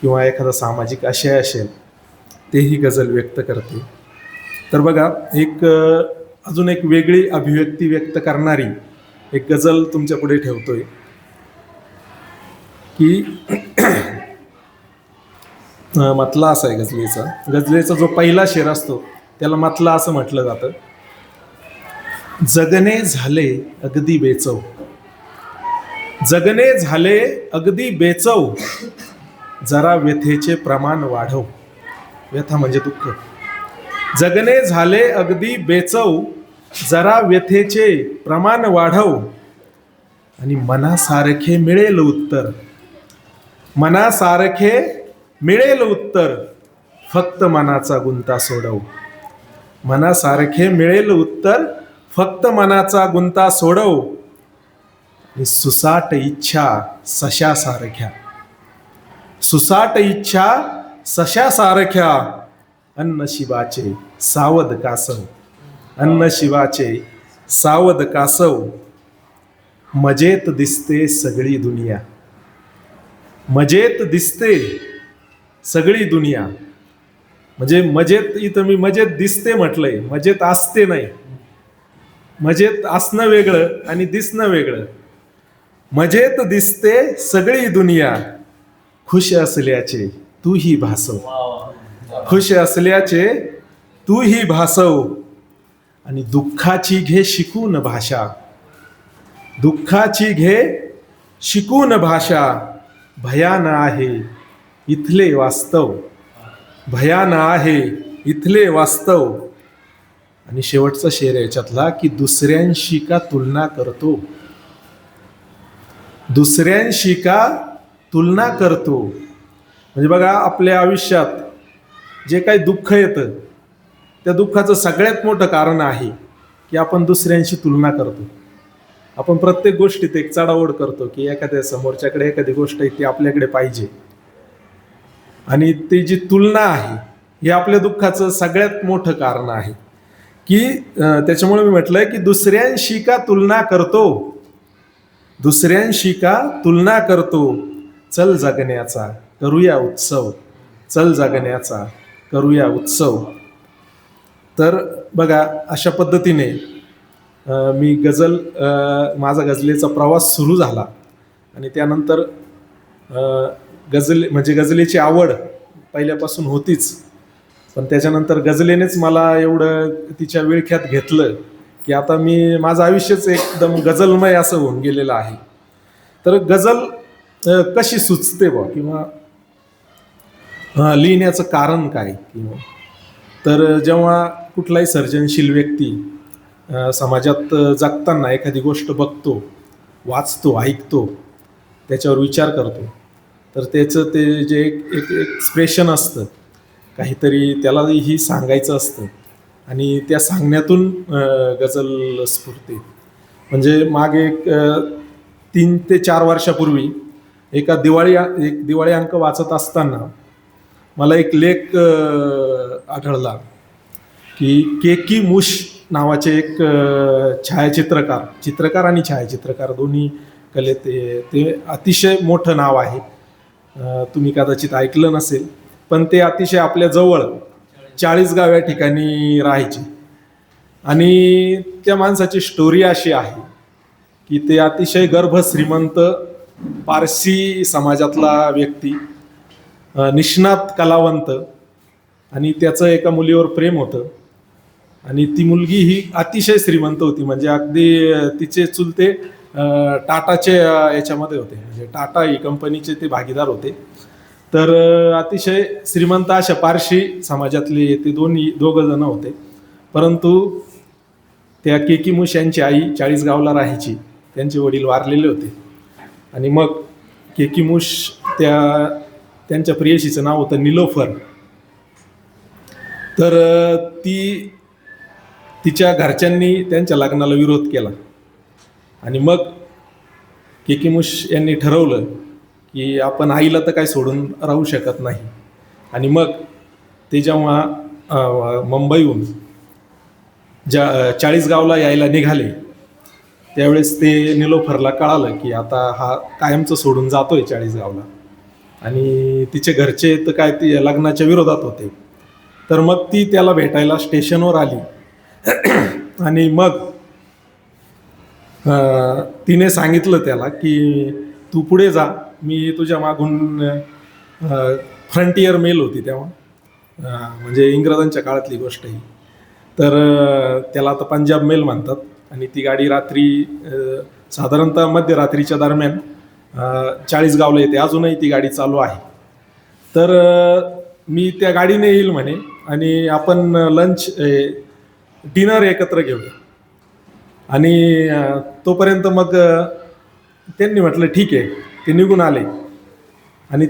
D: किंवा एखादा सामाजिक आशय असेल तेही गझल व्यक्त करते. तर बघा अजून एक वेगळी अभिव्यक्ती व्यक्त करणारी एक गझल तुमच्या पुढे ठेवतोय की मतला असा आहे गझलेचा जो पहिला शेर असतो त्याला मतला असं म्हटलं जातं. जगणे झाले अगदी बेचव, जगणे झाले अगदी बेचव, जरा व्यथेचे प्रमाण वाढव. व्यथा म्हणजे दुःख. जगणे झाले अगदी बेचव, जरा व्यथेचे प्रमाण वाढव, आणि मनासारखे मिळेल उत्तर, मनासारखे मिळेल उत्तर, फक्त मनाचा गुंता सोडव. मनासारखे मिळेल उत्तर, फक्त मनाचा गुंता सोडव, आणि सुसाट इच्छा सशासारख्या, सुसाट इच्छा सशासारख्या, अन्न शिवाचे सावध कासव, अन्न शिवाचे सावध कासव, मजेत दिसते सगळी दुनिया, मजेत दिसते सगळी दुनिया. म्हणजे मजेत इथं मी मजेत दिसते म्हटलंय, मजेत असते नाही. मजेत असणं वेगळं आणि दिसणं वेगळं. मजेत दिसते सगळी दुनिया, खुश असल्याचे तूही भासव, खुश असल्याचे तूही भासव, आणि दुःखाची घे शिकून भाषा, दुःखाची घे शिकून भाषा, भयान आहे इथले वास्तव, भयान आहे इथले वास्तव. आणि शेवटचा शेर याच्यातला की दुसऱ्यांशी का तुलना करतो, दुसऱ्यांशी का तुलना करतो. म्हणजे बघा आपल्या आयुष्यात जे काही दुःख येतं त्या दुःखाचं सगळ्यात मोठं कारण आहे की आपण दुसऱ्यांशी तुलना करतो. आपण प्रत्येक गोष्टीत एक चढाओढ करतो की एखाद्या समोरच्याकडे एखादी गोष्ट आहे ती आपल्याकडे पाहिजे, आणि ती जी तुलना आहे हे आपल्या दुःखाचं सगळ्यात मोठं कारण आहे. की त्याच्यामुळे मी म्हटलंय की दुसऱ्यांशी का तुलना करतो, दुसऱ्यांशी का तुलना करतो, चल जगण्याचा करूया उत्सव, चल जगण्याचा करूया उत्सव. तर बघा अशा पद्धतीने मी माझा गझलेचा प्रवास सुरू झाला. आणि त्यानंतर गझलेची आवड पहिल्यापासून होतीच, पण त्याच्यानंतर गझलेनेच मला एवढं तिच्या विळख्यात घेतलं की आता माझं आयुष्यच एकदम गझलमय असं होऊन गेलेलं आहे. तर गझल कशी सुचते बा, किंवा लिहिण्याचं कारण काय, किंवा तर जेव्हा कुठलाही सर्जनशील व्यक्ती समाजात जगताना एखादी गोष्ट बघतो, वाचतो, ऐकतो, त्याच्यावर विचार करतो, तर त्याचं ते जे एक एक्सप्रेशन असतं, काहीतरी त्यालाही सांगायचं असतं, आणि त्या सांगण्यातून गझल स्फुरते. म्हणजे मागे 3 ते 4 वर्षापूर्वी एक दिवाळी अंक वाचत असताना मला एक लेख आढळला की केकी मुश नावाचे एक चित्रकार आणि छायाचित्रकार दोन्ही कलेत ते अतिशय मोठं नाव आहे. तुम्ही कदाचित ऐकलं नसेल, पण ते अतिशय आपल्या जवळ 40गाव या ठिकाणी राहायचे. आणि त्या माणसाची स्टोरी अशी आहे की ते अतिशय गर्भश्रीमंत पारसी समाजातला व्यक्ती, निष्णात कलावंत, आणि त्याचं एका मुलीवर प्रेम होतं. आणि ती मुलगी ही अतिशय श्रीमंत होती, म्हणजे अगदी तिचे चुलते टाटाचे याच्यामध्ये होते, म्हणजे टाटा ही कंपनीचे ते भागीदार होते. तर अतिशय श्रीमंत अशा पारशी समाजातले ते दोघं जण होते. परंतु त्या केकीमुश यांची आई 40गावला राहायची, त्यांचे वडील वारलेले होते. आणि मग केकीमुश त्यांच्या प्रेयसीचं नाव होतं निलोफर. तर तिच्या घरच्यांनी त्यांच्या लग्नाला विरोध केला. आणि मग केकीमुश यांनी ठरवलं की आपण आईला तर काय सोडून राहू शकत नाही. आणि मग ते जेव्हा मुंबईहून 40गावला यायला निघाले, त्यावेळेस ते निलोफरला कळालं की आता हा कायमचं सोडून जातोय 40गावला. आणि तिचे घरचे तर काय ती लग्नाच्या विरोधात होते. तर मग ती त्याला भेटायला स्टेशनवर आली. आणि मग तिने सांगितलं त्याला की तू पुढे जा, मी तुझ्या मागून फ्रंटियर मेल होती तेव्हा, म्हणजे इंग्रजांच्या काळातली गोष्ट ही. तर त्याला आता पंजाब मेल म्हणतात. आणि ती गाडी रात्री साधारणतः मध्यरात्रीच्या दरम्यान 40गावला येते. अजूनही ती गाडी चालू आहे. तर मी त्या गाडीने येईल म्हणे आणि आपण डिनर एकत्र घेऊया. आणि तोपर्यंत मग त्यांनी म्हटलं ठीक आहे. ते निघून आले. आणि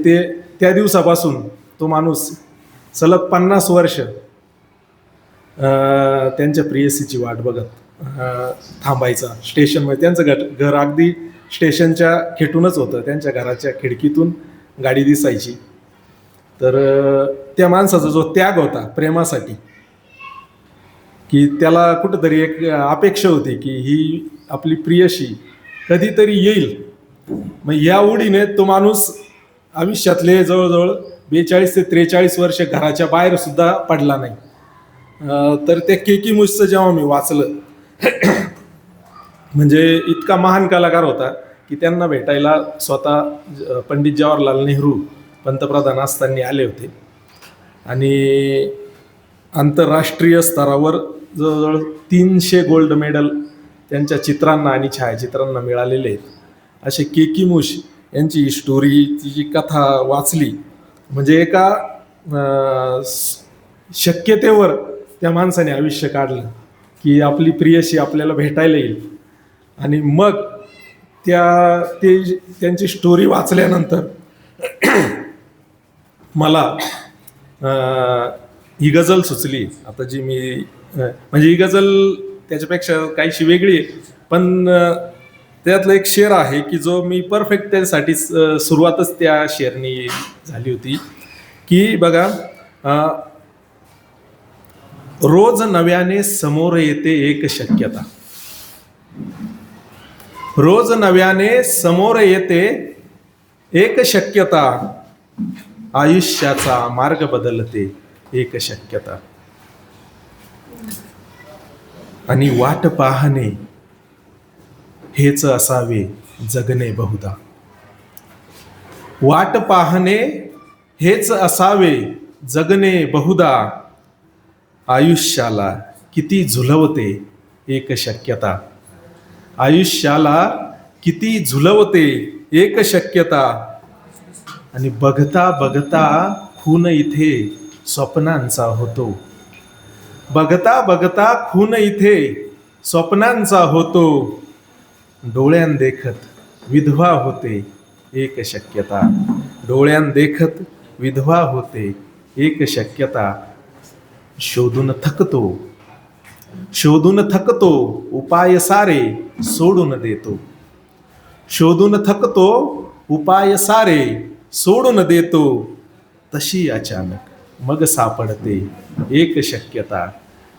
D: त्या दिवसापासून तो माणूस सलग 50 वर्ष त्यांच्या प्रेयसीची वाट बघत थांबायचा स्टेशनमध्ये. त्यांचं घर अगदी स्टेशनच्या खेटूनच होतं. त्यांच्या घराच्या खिडकीतून गाडी दिसायची. तर त्या माणसाचा जो त्याग होता प्रेमासाठी, की त्याला कुठंतरी एक अपेक्षा होती की ही आपली प्रियशी कधीतरी येईल. मग या उडीने तो माणूस आयुष्यातले जवळजवळ 42 ते 43 वर्ष घराच्या बाहेर सुद्धा पडला नाही. तर त्या केकीमुशचं जेव्हा मी वाचलं, म्हणजे इतका महान कलाकार होता की त्यांना भेटायला स्वतः पंडित जवाहरलाल नेहरू पंतप्रधान असताना आले होते. आणि आंतरराष्ट्रीय स्तरावर जवळजवळ 300 गोल्ड मेडल त्यांच्या चित्रांना आणि छायाचित्रांना मिळालेले आहेत. असे केकीमुश यांची स्टोरी, तिची कथा वाचली म्हणजे एका शक्यतेवर त्या माणसाने आयुष्य काढलं की आपली प्रियशी आपल्याला भेटायला येईल. आणि मग त्यांची स्टोरी वाचल्यानंतर मला ही गझल सुचली. आता जी मी म्हणजे ही गझल त्याच्यापेक्षा काहीशी वेगळी आहे, पण त्यातलं एक शेर आहे की जो मी परफेक्ट त्यासाठी सुरुवातच त्या शेरनी झाली होती की बघा, रोज नव्याने समोर येते एक शक्यता, रोज नव्याने समोर येते एक शक्यता, आयुष्याचा मार्ग बदलते एक शक्यता. आणि वाट पाहणे हेच असावे जगणे बहुधा, वाट पाहणे हेच असावे जगणे बहुधा, आयुष्याला किती झुलवते एक शक्यता, आयुष्याला किती झुलवते एक शक्यता. आणि बघता बघता खून इथे स्वप्नांचा होतो, बघता बघता खून इथे स्वप्नांचा होतो, डोळ्यां देखत विधवा होते एक शक्यता, डोळ्यां देखत विधवा होते एक शक्यता. शोधून थकतो, शोधून थकतो उपाय सारे सोडून देतो, शोधून थकतो उपाय सारे सोडून देतो, तशी अचानक मग सापडते एक शक्यता,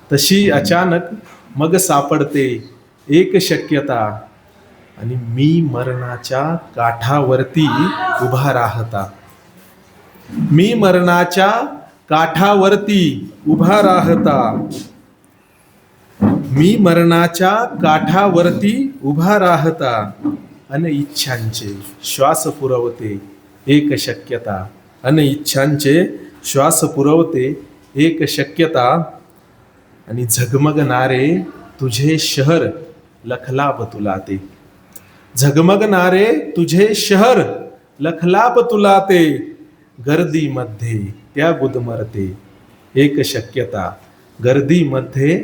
D: तशी अचानक मग सापडते एक शक्यता. आणि मी मरणाच्या काठावरती उभा राहता, मी मरणाच्या काठावरती उभा राहता, मी मरणाच्या काठावरती उभा राहता, अन इच्छांचे श्वास पुरवते एक शक्यता, अन इच्छांचे श्वास पुरवते एक शक्यता, आणि झगमगणारे तुझे शहर लखलाप तुलाते, झगमगणारे तुझे शहर लखलाप तुलाते, गर्दीमध्ये त्या गुदमरते एक शक्यता, गर्दीमध्ये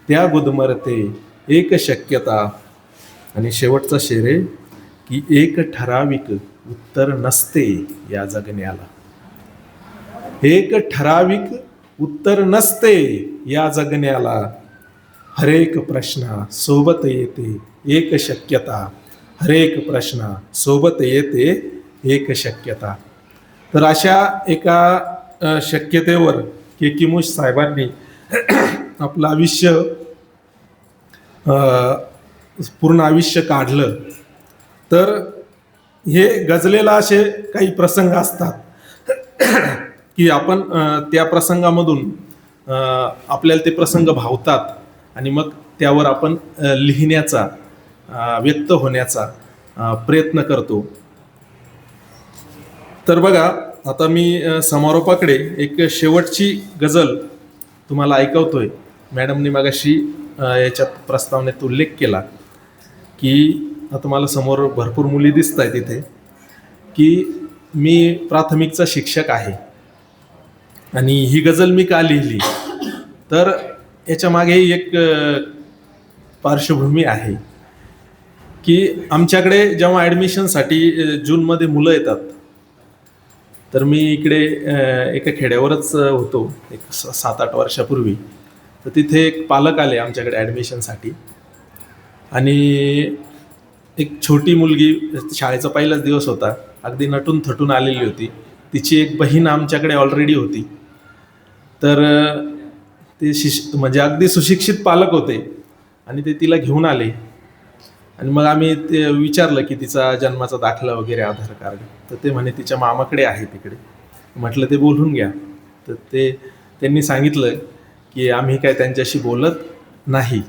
D: त्या गुदमरते एक शक्यता. आणि शेवटचा शेर आहे की एक ठराविक उत्तर नसते या जगण्याला, एक ठराविक उत्तर नसते या जगण्याला, हरेक प्रश्न सोबत येते एक शक्यता, हरेक प्रश्न सोबत येते एक शक्यता. तर अशा एका शक्यतेवर केकिमुश साहेबांनी आपलं आयुष्य पूर्ण आयुष्य काढलं. तर हे गझलेला असे काही प्रसंग असतात की आपण त्या प्रसंगामधून आपल्याला ते प्रसंग भावतात आणि मग त्यावर आपण लिहिण्याचा, व्यक्त होण्याचा प्रयत्न करतो. तर बघा, आता मी समारोपाकडे एक शेवटची गझल तुम्हाला ऐकवतोय. मॅडमनी मगाशी याच्यात प्रस्तावनेत उल्लेख केला की आता मला समोर भरपूर मुली दिसत आहेत इथे, की मी प्राथमिकचा शिक्षक आहे आणि ही गझल मी का लिहिली, तर याच्या मागे एक पार्श्वभूमी आहे की आमच्याकडे जेव्हा ॲडमिशनसाठी जूनमध्ये मुलं येतात, तर मी इकडे एका खेड्यावरच होतो एक 7-8 वर्षापूर्वी. तर तिथे एक पालक आले आमच्याकडे ॲडमिशनसाठी आणि एक छोटी मुलगी, शाळेचा पहिलाच दिवस होता, अगदी नटून थटून आलेली होती. तिची एक बहीण आमच्याकडे ऑलरेडी होती. तर ते म्हणजे अगदी सुशिक्षित पालक होते आणि ते तिला घेऊन आले आणि मग आम्ही ते विचारलं की तिचा जन्माचा दाखला वगैरे, आधार कार्ड. तर ते म्हणे तिच्या मामाकडे आहे तिकडे. म्हटलं ते बोलून घ्या. तर त्यांनी सांगितलं की आम्ही काय त्यांच्याशी बोलत नाही.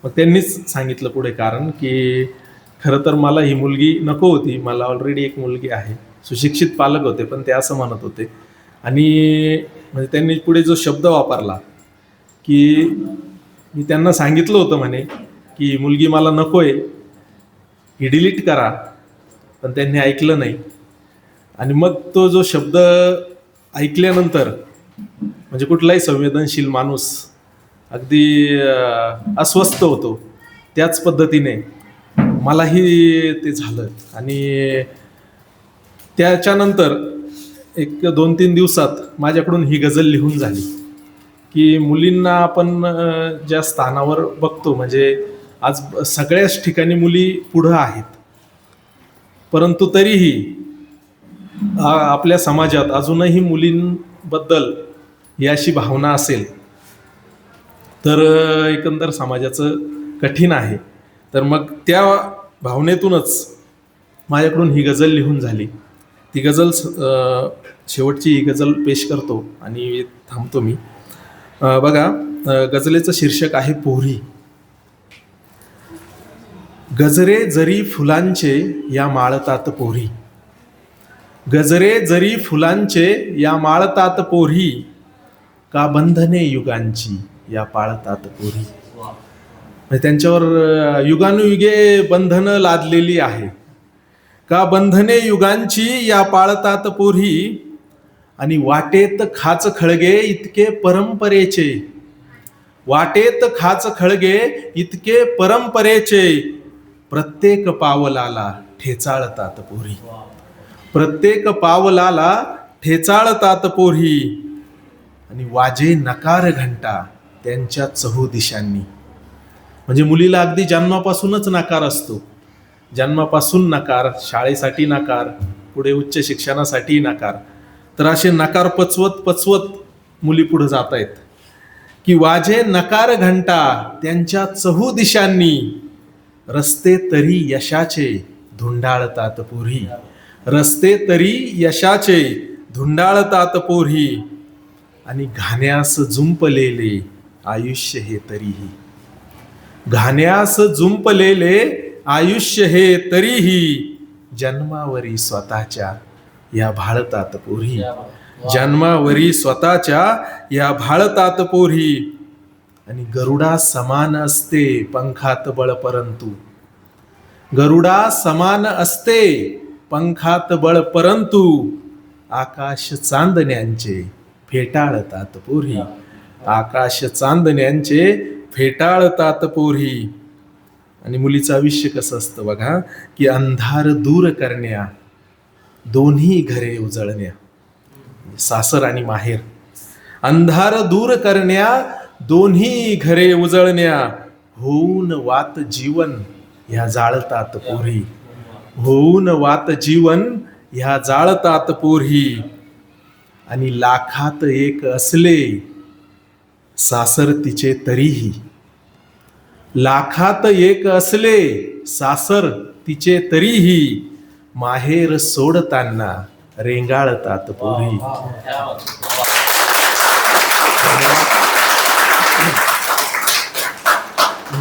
D: मग त्यांनीच सांगितलं पुढे कारण की खरं तर मला ही मुलगी नको होती, मला ऑलरेडी एक मुलगी आहे. सुशिक्षित पालक होते पण ते असं म्हणत होते. आणि म्हणजे त्यांनी पुढे जो शब्द वापरला की मी त्यांना सांगितलं होतं म्हणे की मुलगी मला नको आहे, ही डिलीट करा, पण त्यांनी ऐकलं नाही. आणि मग तो जो शब्द ऐकल्यानंतर म्हणजे कुठलाही संवेदनशील माणूस अगदी अस्वस्थ होतो, त्याच पद्धतीने मलाही ते झालं. आणि त्याच्यानंतर एक 2-3 दिवसात माझ्याकडून ही गझल लिहून झाली की मुलींना आपण ज्या स्थानावर बघतो, म्हणजे आज सगळ्याच ठिकाणी मुली पुढं आहेत, परंतु तरीही आपल्या समाजात अजूनही मुलींबद्दल ही अशी भावना असेल तर एकंदर समाजाचं कठीण आहे. तर मग त्या भावनेतूनच माझ्याकडून ही गझल लिहून झाली. ती गझल शेवटची ही गझल पेश करतो आणि थांबतो मी. बघा, गझलेचं शीर्षक आहे पोरी. गजरे जरी फुलांचे या माळतात पोरी, गजरे जरी फुलांचे या माळतात पोरी, का बंधने युगांची या पाळतात पोरी. त्यांच्यावर युगानुयुगे बंधनं लादलेली आहे. का बंधने युगांची या पाळतात पोरी, आणि वाटेत खाच खळगे इतके परंपरेचे, वाटेत खाच खळगे इतके परंपरेचे, प्रत्येक पावलाला ठेचाळतात पोरी, प्रत्येक पावलाला ठेचाळतात पोरी, आणि वाजे नकार घंटा त्यांच्या चहूदिशांनी. म्हणजे मुलीला अगदी जन्मापासूनच नकार असतो, जन्मापासून नकार, शाळेसाठी नकार, पुढे उच्च शिक्षणासाठी नकार. तर असे नकार पचवत मुली पुढे जात आहेत की वाजे नकार घंटा त्यांच्या चहूदिशांनी, रस्ते तरी यशाचे धुंडाळतात पोरी, रस्ते तरी यशाचे धुंडाळतात पोरी, आणि घाण्यास जुंपलेले आयुष्य हे तरीही, घाण्यास जुंपलेले आयुष्य हे तरीही, जन्मावरी स्वतःच्या या भाळतात पोरी, जन्मावरी स्वतःच्या या भाळतात पोरी. आणि गरुडा समान असते पंखात बळ परंतु, गरुडा समान असते पंखात बळ परंतु, आकाश चांदण्यांचे फेटाळतात पोरी, आकाश चांदण्यांचे फेटाळतात पोरी. आणि मुलीचं आयुष्य कसं असतं बघा, की अंधार दूर करण्या, दोन्ही घरे उजळण्या, सासर आणि माहेर, अंधार दूर करण्या, दोन्ही घरे उजळण्या, होऊन वात जीवन ह्या जाळतात पोरी, होऊन वात जीवन ह्या जाळतात पोरी. आणि लाखात एक असले सासर तिचे तरीही, लाखात एक असले सासर तिचे तरीही, माहेर सोडताना रेंगाळतात पोरी.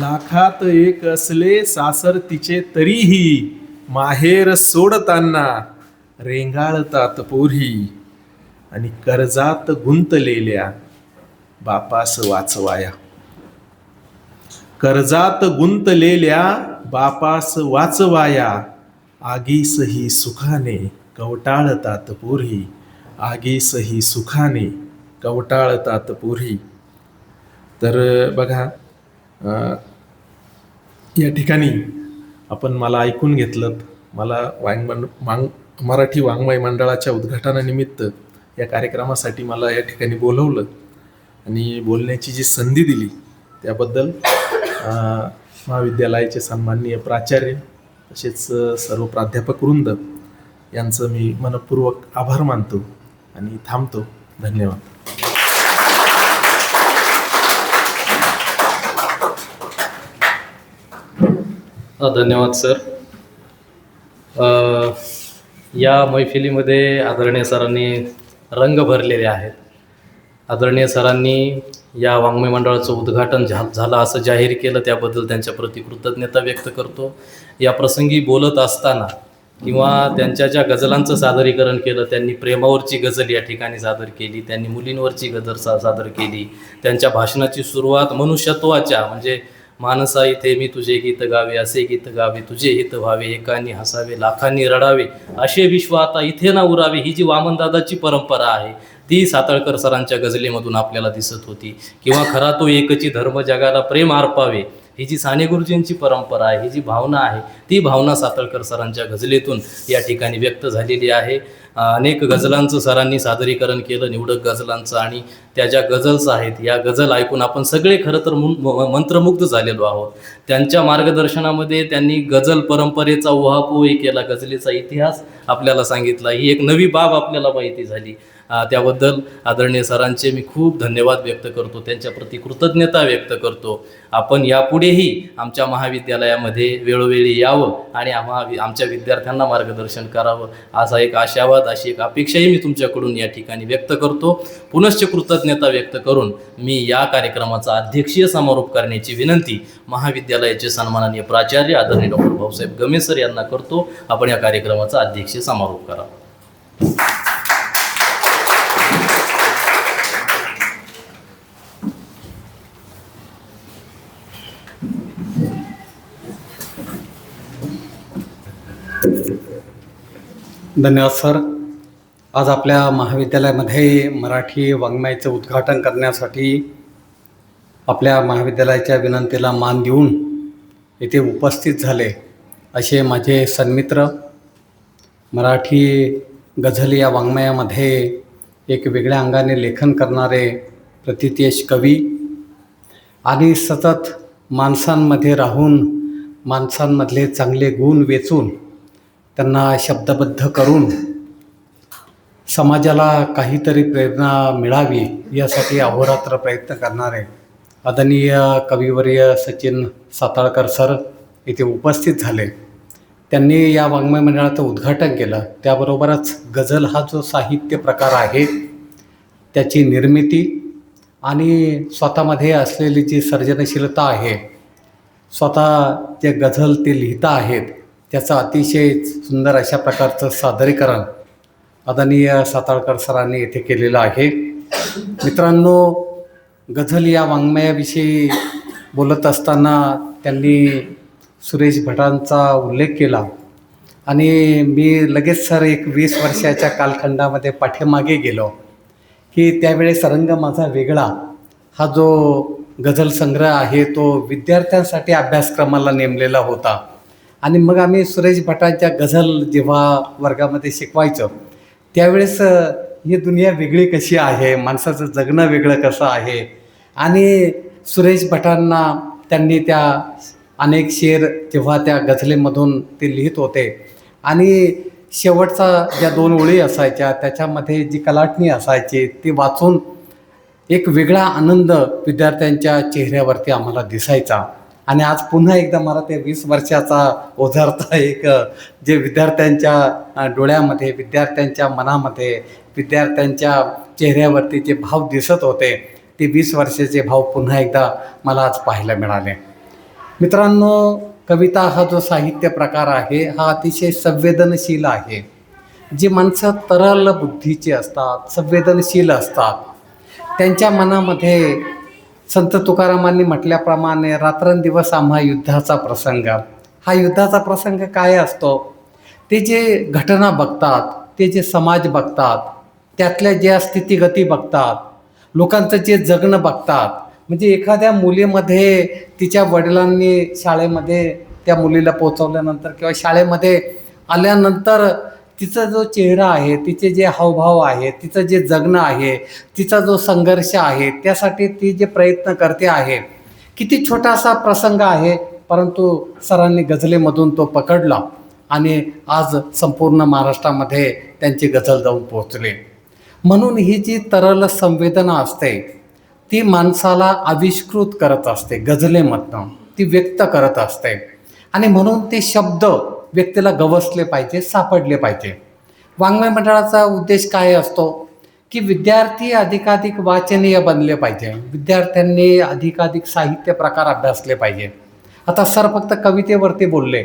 D: लाखात एक असले सासर तिचे तरीही, माहेर सोडताना रेंगाळतात पोरी. आणि कर्जात गुंतलेल्या बापास वाचवाया, कर्जात गुंतलेल्या बापास वाचवाया, आगीसही सुखाने कवटाळतात पोरी, आगीसही सुखाने कवटाळतात पोरी. तर बघा, या ठिकाणी आपण मला ऐकून घेतलं. मला मराठी वाङ्मय मंडळाच्या उद्घाटनानिमित्त या कार्यक्रमासाठी मला या ठिकाणी बोलवलं आणि बोलण्याची जी संधी दिली त्याबद्दल महाविद्यालयाचे सन्माननीय प्राचार्य तसेच सर्व प्राध्यापक वृंद यांचं मी मनपूर्वक आभार मानतो आणि थांबतो. धन्यवाद.
A: धन्यवाद सर. या मैफिलीमध्ये आदरणीय सरांनी रंग भरलेले आहेत. आदरणीय सरांनी या वाङ्मय मंडळाचं उद्घाटन झालं असं जाहीर केलं, त्याबद्दल त्यांच्याप्रती कृतज्ञता व्यक्त करतो. या प्रसंगी बोलत असताना किंवा त्यांच्या ज्या गझलांचं सादरीकरण केलं, त्यांनी प्रेमावरची गझल या ठिकाणी सादर केली, त्यांनी मुलींवरची गझल सादर केली. त्यांच्या भाषणाची सुरुवात मनुष्यत्वाच्या म्हणजे मानसा इथे मी तुझे गीत गावे, असे गीत गावे तुझे हित व्हावे, एकानी हसावे लाखांनी रडावे, असे विश्व आता इथे ना उरावे, ही जी वामनदादाची परंपरा आहे ती साताळकर सरांच्या गझलेमधून आपल्याला दिसत होती. किंवा खरा तो एकची धर्म जगाला प्रेम अर्पावे, ही जी साने गुरुजींची परंपरा आहे, ही जी भावना आहे ती भावना साताळकर सरांच्या गझलेतून या ठिकाणी व्यक्त झालेली आहे. अनेक गझलांचं सरांनी सादरीकरण केलं, निवडक गझलांचं, आणि त्या ज्या गझल्स आहेत या गझल ऐकून आपण सगळे खरं तर मंत्रमुग्ध झालेलो आहोत. त्यांच्या मार्गदर्शनामध्ये त्यांनी गझल परंपरेचा उहापोह केला, गझलेचा इतिहास आपल्याला सांगितला, ही एक नवी बाब आपल्याला माहिती झाली. त्याबद्दल आदरणीय सरांचे मी खूप धन्यवाद व्यक्त करतो, त्यांच्याप्रती कृतज्ञता व्यक्त करतो. आपण यापुढेही आमच्या महाविद्यालयामध्ये वेळोवेळी यावं आणि आमच्या विद्यार्थ्यांना मार्गदर्शन करावं, असा एक आशावाद, अशी एक अपेक्षाही मी तुमच्याकडून या ठिकाणी व्यक्त करतो. पुनश्च कृतज्ञता व्यक्त करून मी या कार्यक्रमाचा अध्यक्षीय समारोप करण्याची विनंती महाविद्यालयाचे सन्माननीय प्राचार्य आदरणीय डॉक्टर भाऊसाहेब गमे सर यांना करतो. आपण या कार्यक्रमाचा अध्यक्षीय समारोप करावा.
E: धन्यवाद सर. आज आपल्या महाविद्यालयामध्ये मराठी वाङ्मयाचं उद्घाटन करण्यासाठी आपल्या महाविद्यालयाच्या विनंतीला मान देऊन येथे उपस्थित झाले असे माझे सन्मित्र, मराठी गझल या वाङ्मयामध्ये एक वेगळ्या अंगाने लेखन करणारे प्रतितेज कवी आणि सतत माणसांमध्ये राहून माणसांमधले चांगले गुण वेचून त्यांना शब्दबद्ध करून समाजाला काहीतरी प्रेरणा मिळावी यासाठी अहोरात्र प्रयत्न करणारे आदरणीय कविवर्य सचिन साताळकर सर इथे उपस्थित झाले. त्यांनी या वाङ्मय मंडळाचं उद्घाटन केलं. त्याबरोबरच गझल हा जो साहित्य प्रकार आहे त्याची निर्मिती आणि स्वतःमध्ये असलेली जी सर्जनशीलता आहे, स्वतः जे गझल ते लिहिता आहेत त्याचं अतिशय सुंदर अशा प्रकारचं सादरीकरण आदरणीय साताळकर सरांनी येथे केलेलं आहे. मित्रांनो, गझल या वाङ्मयाविषयी बोलत असताना त्यांनी सुरेश भटांचा उल्लेख केला आणि मी लगेच सर एक 20 वर्षाच्या कालखंडामध्ये पाठीमागे गेलो की त्यावेळेस रंग माझा वेगळा हा जो गझल संग्रह आहे तो विद्यार्थ्यांसाठी अभ्यासक्रमाला नेमलेला होता. आणि मग आम्ही सुरेश भटांच्या गझल जेव्हा वर्गामध्ये शिकवायचो त्यावेळेस ही दुनिया वेगळी कशी आहे, माणसाचं जगणं वेगळं कसं आहे. आणि सुरेश भटांना त्यांनी त्या अनेक शेर जेव्हा त्या गझलेमधून ते लिहित होते आणि शेवटचा ज्या 2 ओळी असायच्या त्याच्यामध्ये जी कलाटणी असायची ती वाचून एक वेगळा आनंद विद्यार्थ्यांच्या चेहऱ्यावरती आम्हाला दिसायचा. आणि आज पुन्हा एकदा मला ते 20 वर्षाचा ओझरता एक जे विद्यार्थ्यांच्या डोळ्यामध्ये, विद्यार्थ्यांच्या मनामध्ये, विद्यार्थ्यांच्या चेहऱ्यावरती जे भाव दिसत होते ते 20 वर्षाचे भाव पुन्हा एकदा मला आज पाहायला मिळाले. मित्रांनो, कविता हा जो साहित्य प्रकार आहे हा अतिशय संवेदनशील आहे. जी माणसं तरल बुद्धीची असतात, संवेदनशील असतात, त्यांच्या मनामध्ये संत तुकारामांनी म्हटल्याप्रमाणे रात्रंदिवस आम्हा युद्धाचा प्रसंग. हा युद्धाचा प्रसंग काय असतो? ते जे घटना बघतात, ते जे समाज बघतात, त्यातल्या ज्या स्थितीगती बघतात, लोकांचं जे जगणं बघतात. म्हणजे एखाद्या मुलीमध्ये तिच्या वडिलांनी शाळेमध्ये त्या मुलीला पोचवल्यानंतर किंवा शाळेमध्ये आल्यानंतर तिचा जो चेहरा आहे, तिचे जे हावभाव आहे, तिचं जे जगणं आहे, तिचा जो संघर्ष आहे, त्यासाठी ती जे प्रयत्न करते आहे, किती छोटासा प्रसंग आहे परंतु सरांनी गझलेमधून तो पकडला आणि आज संपूर्ण महाराष्ट्रामध्ये त्यांची गझल जाऊन पोहोचले. म्हणून ही जी तरल संवेदना असते ती माणसाला आविष्कृत करत असते, गझलेमधनं ती व्यक्त करत असते. आणि म्हणून ते शब्द व्यक्तीला गवसले पाहिजे, सापडले पाहिजे. वाङ्मय मंडळाचा उद्देश काय असतो की विद्यार्थी अधिकाधिक वाचनीय बनले पाहिजे, विद्यार्थ्यांनी अधिकाधिक साहित्य प्रकार अभ्यासले पाहिजे. आता सर फक्त कवितेवरती बोलले,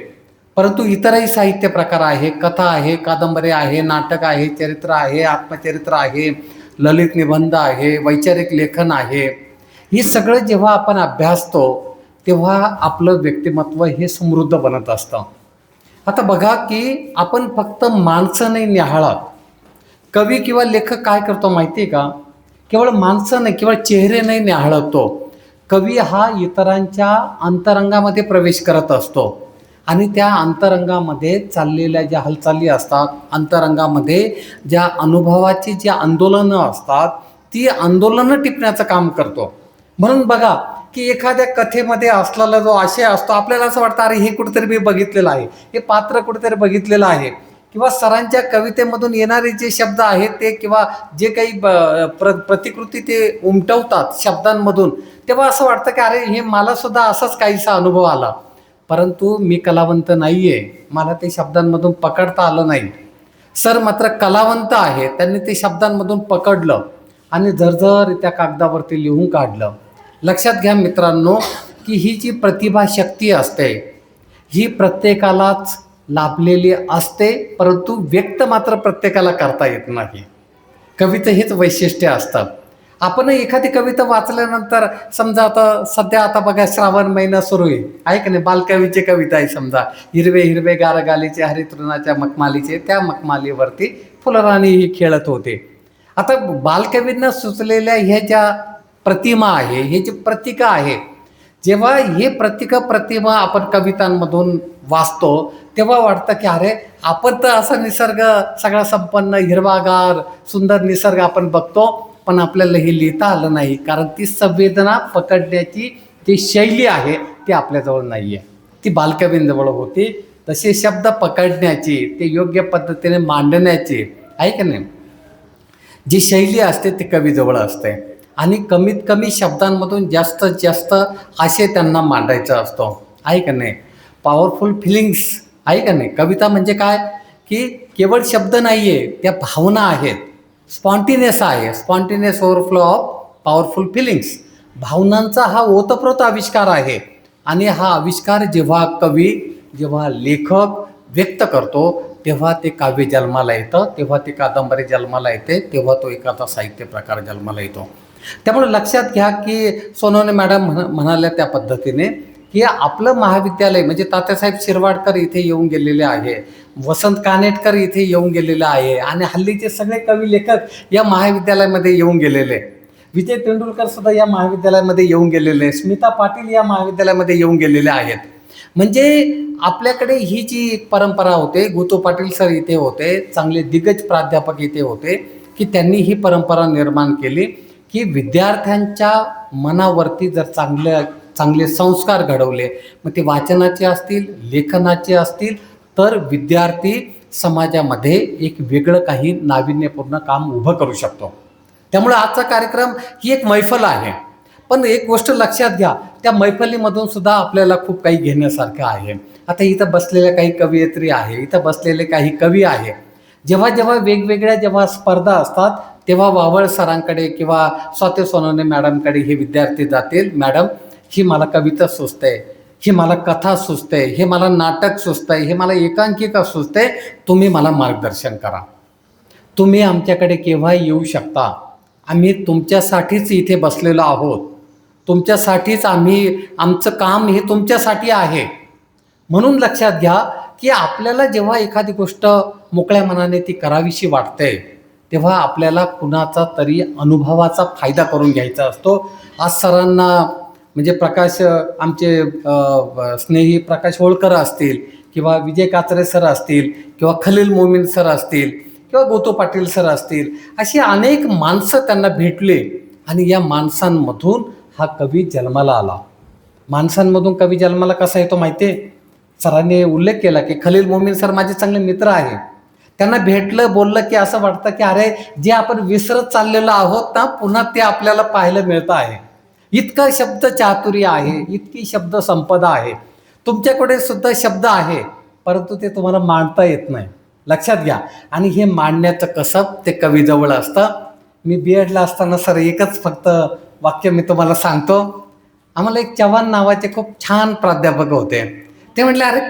E: परंतु इतरही साहित्य प्रकार आहे, कथा आहे, कादंबरी आहे, नाटक आहे, चरित्र आहे, आत्मचरित्र आहे, ललित निबंध आहे, वैचारिक लेखन आहे. हे सगळं जेव्हा आपण अभ्यासतो तेव्हा आपलं व्यक्तिमत्व हे समृद्ध बनत असतं. आता बघा की आपण फक्त माणसं नाही न्याहाळत. कवी किंवा लेखक काय करतो माहिती आहे का? केवळ माणसं नाही, केवळ चेहरे नाही न्याहाळतो. कवी हा इतरांच्या अंतरंगामध्ये प्रवेश करत असतो आणि त्या अंतरंगामध्ये चाललेल्या ज्या हालचाली असतात, अंतरंगामध्ये ज्या अनुभवाची जी आंदोलनं असतात ती आंदोलनं टिपण्याचं काम करतो. म्हणून बघा की एखाद्या कथेमध्ये असलेला जो आशय असतो आपल्याला असं वाटतं अरे हे कुठेतरी मी बघितलेलं आहे, हे पात्र कुठेतरी बघितलेलं आहे. किंवा सरांच्या कवितेमधून येणारे जे शब्द आहेत ते किंवा जे काही प्रतिकृती ते उमटवतात शब्दांमधून, तेव्हा असं वाटतं की अरे हे मलासुद्धा असाच काहीसा अनुभव आला. परंतु मी कलावंत नाही आहे, मला ते शब्दांमधून पकडता आलं नाही. सर मात्र कलावंत आहे, त्यांनी ते शब्दांमधून पकडलं आणि झरझर त्या कागदावरती लिहून काढलं. लक्षात घ्या मित्रांनो की ही जी प्रतिभाशक्ती असते ही प्रत्येकालाच लाभलेली असते, परंतु व्यक्त मात्र प्रत्येकाला करता येत नाही. कविता हेच वैशिष्ट्य असतं. आपण एखादी कविता वाचल्यानंतर समजा आता सध्या आता बघा श्रावण महिना सुरू आहे का नाही, बालकवीची कविता आहे समजा, हिरवे हिरवे गारगालीचे हरितृणाच्या मखमालीचे, त्या मखमालीवरती फुलराणी ही खेळत होते. आता बालकवींना सुचलेल्या ह्या ज्या प्रतिमा आहे, हे जे प्रतीका आहे, जेव्हा हे प्रतिमा आपण कवितांमधून वाचतो तेव्हा वाटतं की अरे आपण तर असा निसर्ग सगळा संपन्न हिरवागार सुंदर निसर्ग आपण बघतो, पण आपल्याला हे लिहिता आलं नाही कारण ती संवेदना पकडण्याची जी शैली आहे ती आपल्याजवळ नाही आहे, ती बालकवींजवळ होती. तसे शब्द पकडण्याची, ते योग्य पद्धतीने मांडण्याची आहे का नाही, जी शैली असते ती कवीजवळ असते. आणि कमीत कमी शब्दांमधून जास्तीत जास्त आशय त्यांना मांडायचा असतो आहे का नाही. पॉवरफुल फिलिंग्स आहे का नाही? कविता म्हणजे काय की केवळ शब्द नाही आहे, त्या भावना आहेत, स्पॉन्टिनियस आहे, स्पॉन्टिनियस ओव्हरफ्लो ऑफ पॉवरफुल फिलिंग्स. भावनांचा हा ओतप्रोत आविष्कार आहे. आणि हा आविष्कार जेव्हा लेखक व्यक्त करतो तेव्हा ते काव्य जन्माला येतं, तेव्हा ती कादंबरी जन्माला येते, तेव्हा तो एखादा साहित्य प्रकार जन्माला येतो. त्यामुळे लक्षात घ्या की सोनवणे मॅडम म्हणाल्या त्या पद्धतीने की आपलं महाविद्यालय म्हणजे तात्यासाहेब शिरवाडकर इथे येऊन गेलेले आहे, वसंत कानेटकर इथे येऊन गेलेले आहे, आणि हल्लीचे सगळे कवी लेखक या महाविद्यालयामध्ये येऊन गेलेले, विजय तेंडुलकर सुद्धा या महाविद्यालयामध्ये येऊन गेलेले, स्मिता पाटील या महाविद्यालयामध्ये येऊन गेलेले आहेत. म्हणजे आपल्याकडे ही जी परंपरा होते, गुतो पाटील सर इथे होते, चांगले दिग्गज प्राध्यापक इथे होते की त्यांनी ही परंपरा निर्माण केली की विद्यार्थ्यांच्या मनावरती जर चांगले संस्कार घडवले, मग ते वाचनाचे असतील, लेखनाचे असतील, तर विद्यार्थी समाजामध्ये एक वेगळं काही नाविन्यपूर्ण काम उभं करू शकतो. त्यामुळे आजचा कार्यक्रम ही एक मैफल आहे. पण एक गोष्ट लक्षात घ्या, त्या मैफलीमधून सुद्धा आपल्याला खूप काही घेण्यासारखं आहे. आता इथं बसलेल्या काही कवयित्री आहे, इथं बसलेले काही कवी आहे, जेव्हा वेगवेगळ्या स्पर्धा असतात तेव्हा वावळ सरांकडे किंवा स्वाती सोनवणे मॅडमकडे हे विद्यार्थी जातील, मॅडम ही मला कविता सुचते, ही मला कथा सुचते, हे मला नाटक सुचतंय, हे मला एकांकिका सुचते, तुम्ही मला मार्गदर्शन करा. तुम्ही आमच्याकडे केव्हा येऊ शकता, आम्ही तुमच्यासाठीच इथे बसलेलो आहोत, तुमच्यासाठीच आमचं काम हे तुमच्यासाठी आहे. म्हणून लक्षात घ्या की आपल्याला जेव्हा एखादी गोष्ट मोकळ्या मनाने ती करावीशी वाटते तेव्हा आपल्याला कुणाचा तरी अनुभवाचा फायदा करून घ्यायचा असतो. आज सरांना म्हणजे आमचे स्नेही प्रकाश होळकर असतील किंवा विजय काचरे सर असतील किंवा खलील मोमीन सर असतील किंवा गोतो पाटील सर असतील, अशी अनेक माणसं त्यांना भेटले आणि या माणसांमधून हा कवी जन्माला आला. माणसांमधून कवी जन्माला कसा येतो माहिती आहे? सरांनी उल्लेख केला की खलील मोमीन सर माझे चांगले मित्र आहे. त्यांना भेटलं, बोललं की असं वाटतं की अरे जे आपण विसरत चाललेलो आहोत ना, पुन्हा ते आपल्याला पाहायला मिळतं आहे. इतका शब्द चातुर्य आहे, इतकी शब्द संपदा आहे. तुमच्याकडे सुद्धा शब्द आहे, परंतु ते तुम्हाला मांडता येत नाही. लक्षात घ्या. आणि हे मांडण्याचं कसब ते कवीजवळ असतं. मी BEdला असताना सर एकच फक्त वाक्य मी तुम्हाला सांगतो. आम्हाला एक चव्हाण नावाचे खूप छान प्राध्यापक होते. ते म्हटले अरे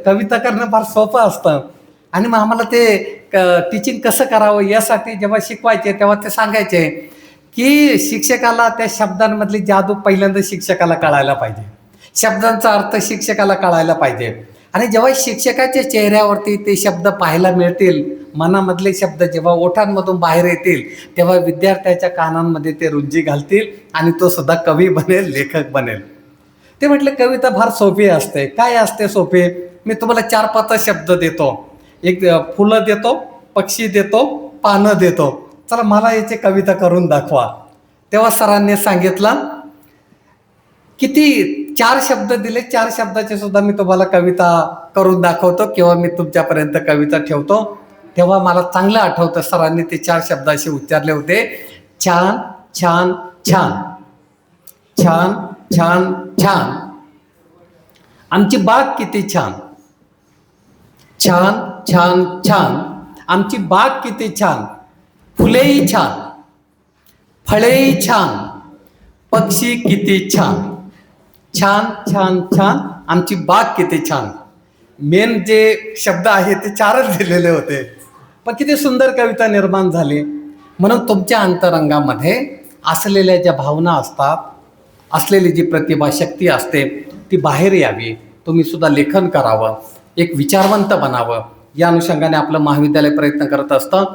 E: कविता करणं फार सोपं असतं, आणि मग आम्हाला ते टीचिंग कसं करावं यासाठी जेव्हा शिकवायचे तेव्हा ते सांगायचे की शिक्षकाला त्या शब्दांमधली जादू पहिल्यांदा शिक्षकाला कळायला पाहिजे, शब्दांचा अर्थ शिक्षकाला कळायला पाहिजे. आणि जेव्हा शिक्षकाच्या चेहऱ्यावरती ते शब्द पाहायला मिळतील, मनामधले शब्द जेव्हा ओठांमधून बाहेर येतील, तेव्हा विद्यार्थ्याच्या कानांमध्ये ते रुंजी घालतील आणि तो सुद्धा कवी बनेल, लेखक बनेल. ते म्हटले कविता फार सोपी असते. काय असते सोपी? मी तुम्हाला 4-5 शब्द देतो, एक फुलं देतो, पक्षी देतो, पानं देतो, चला मला याची कविता करून दाखवा. तेव्हा सरांनी सांगितलं किती 4 शब्द दिले, 4 शब्दाचे सुद्धा मी तुम्हाला कविता करून दाखवतो किंवा मी तुमच्यापर्यंत कविता ठेवतो. तेव्हा मला चांगलं आठवतं सरांनी ते 4 शब्द असे उच्चारले होते, छान छान छान, छान छान छान, आमची बाग किती छान, छान छान छान, आमची बाग किती छान, फुलेही छान, फळेही छान, पक्षी किती छान, छान छान छान, आमची बाग किती छान. मेन जे शब्द आहे ते 4च दिलेले होते, पण किती सुंदर कविता निर्माण झाली. म्हणून तुमच्या अंतरंगामध्ये असलेल्या ज्या भावना असतात, असलेली जी प्रतिभा शक्ती असते ती बाहेर यावी. तुम्ही सुद्धा लेखन करावं, एक विचारवंत बनावं, या अनुषंगाने आपलं महाविद्यालय प्रयत्न करत असतं.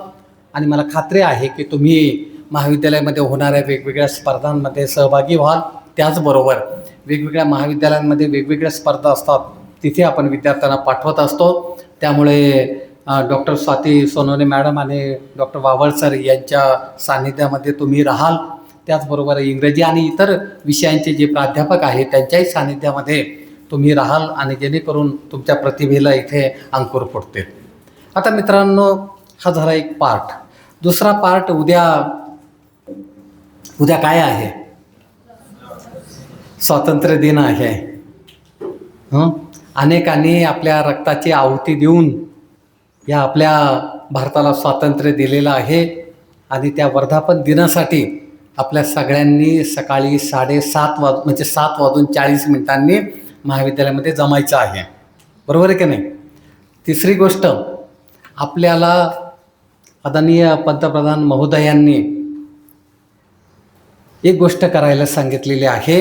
E: आणि मला खात्री आहे की तुम्ही महाविद्यालयामध्ये होणाऱ्या वेगवेगळ्या स्पर्धांमध्ये सहभागी व्हाल. त्याचबरोबर वेगवेगळ्या महाविद्यालयांमध्ये वेगवेगळ्या स्पर्धा असतात, तिथे आपण विद्यार्थ्यांना पाठवत असतो. त्यामुळे डॉक्टर स्वाती सोनवणे मॅडम आणि डॉक्टर वावळ सर यांच्या सान्निध्यामध्ये तुम्ही राहाल. त्याचबरोबर इंग्रजी आणि इतर विषयांचे जे प्राध्यापक आहेत त्यांच्याही सान्निध्यामध्ये तुम्ही राहाल, आणि जेणेकरून तुमच्या प्रतिभेला इथे अंकुर फुटतील. आता मित्रांनो, हा झाला एक पार्ट. दुसरा पार्ट उद्या काय आहे? स्वातंत्र्य दिन आहे. अनेकांनी आपल्या रक्ताची आहुती देऊन या आपल्या भारताला स्वातंत्र्य दिलेलं आहे आणि त्या वर्धापन दिनासाठी आपल्या सगळ्यांनी सकाळी 7:40 महाविद्यालयामध्ये जमायचं आहे. बरोबर आहे की नाही? तिसरी गोष्ट, आपल्याला आदरणीय पंतप्रधान महोदयांनी एक गोष्ट करायला सांगितलेली आहे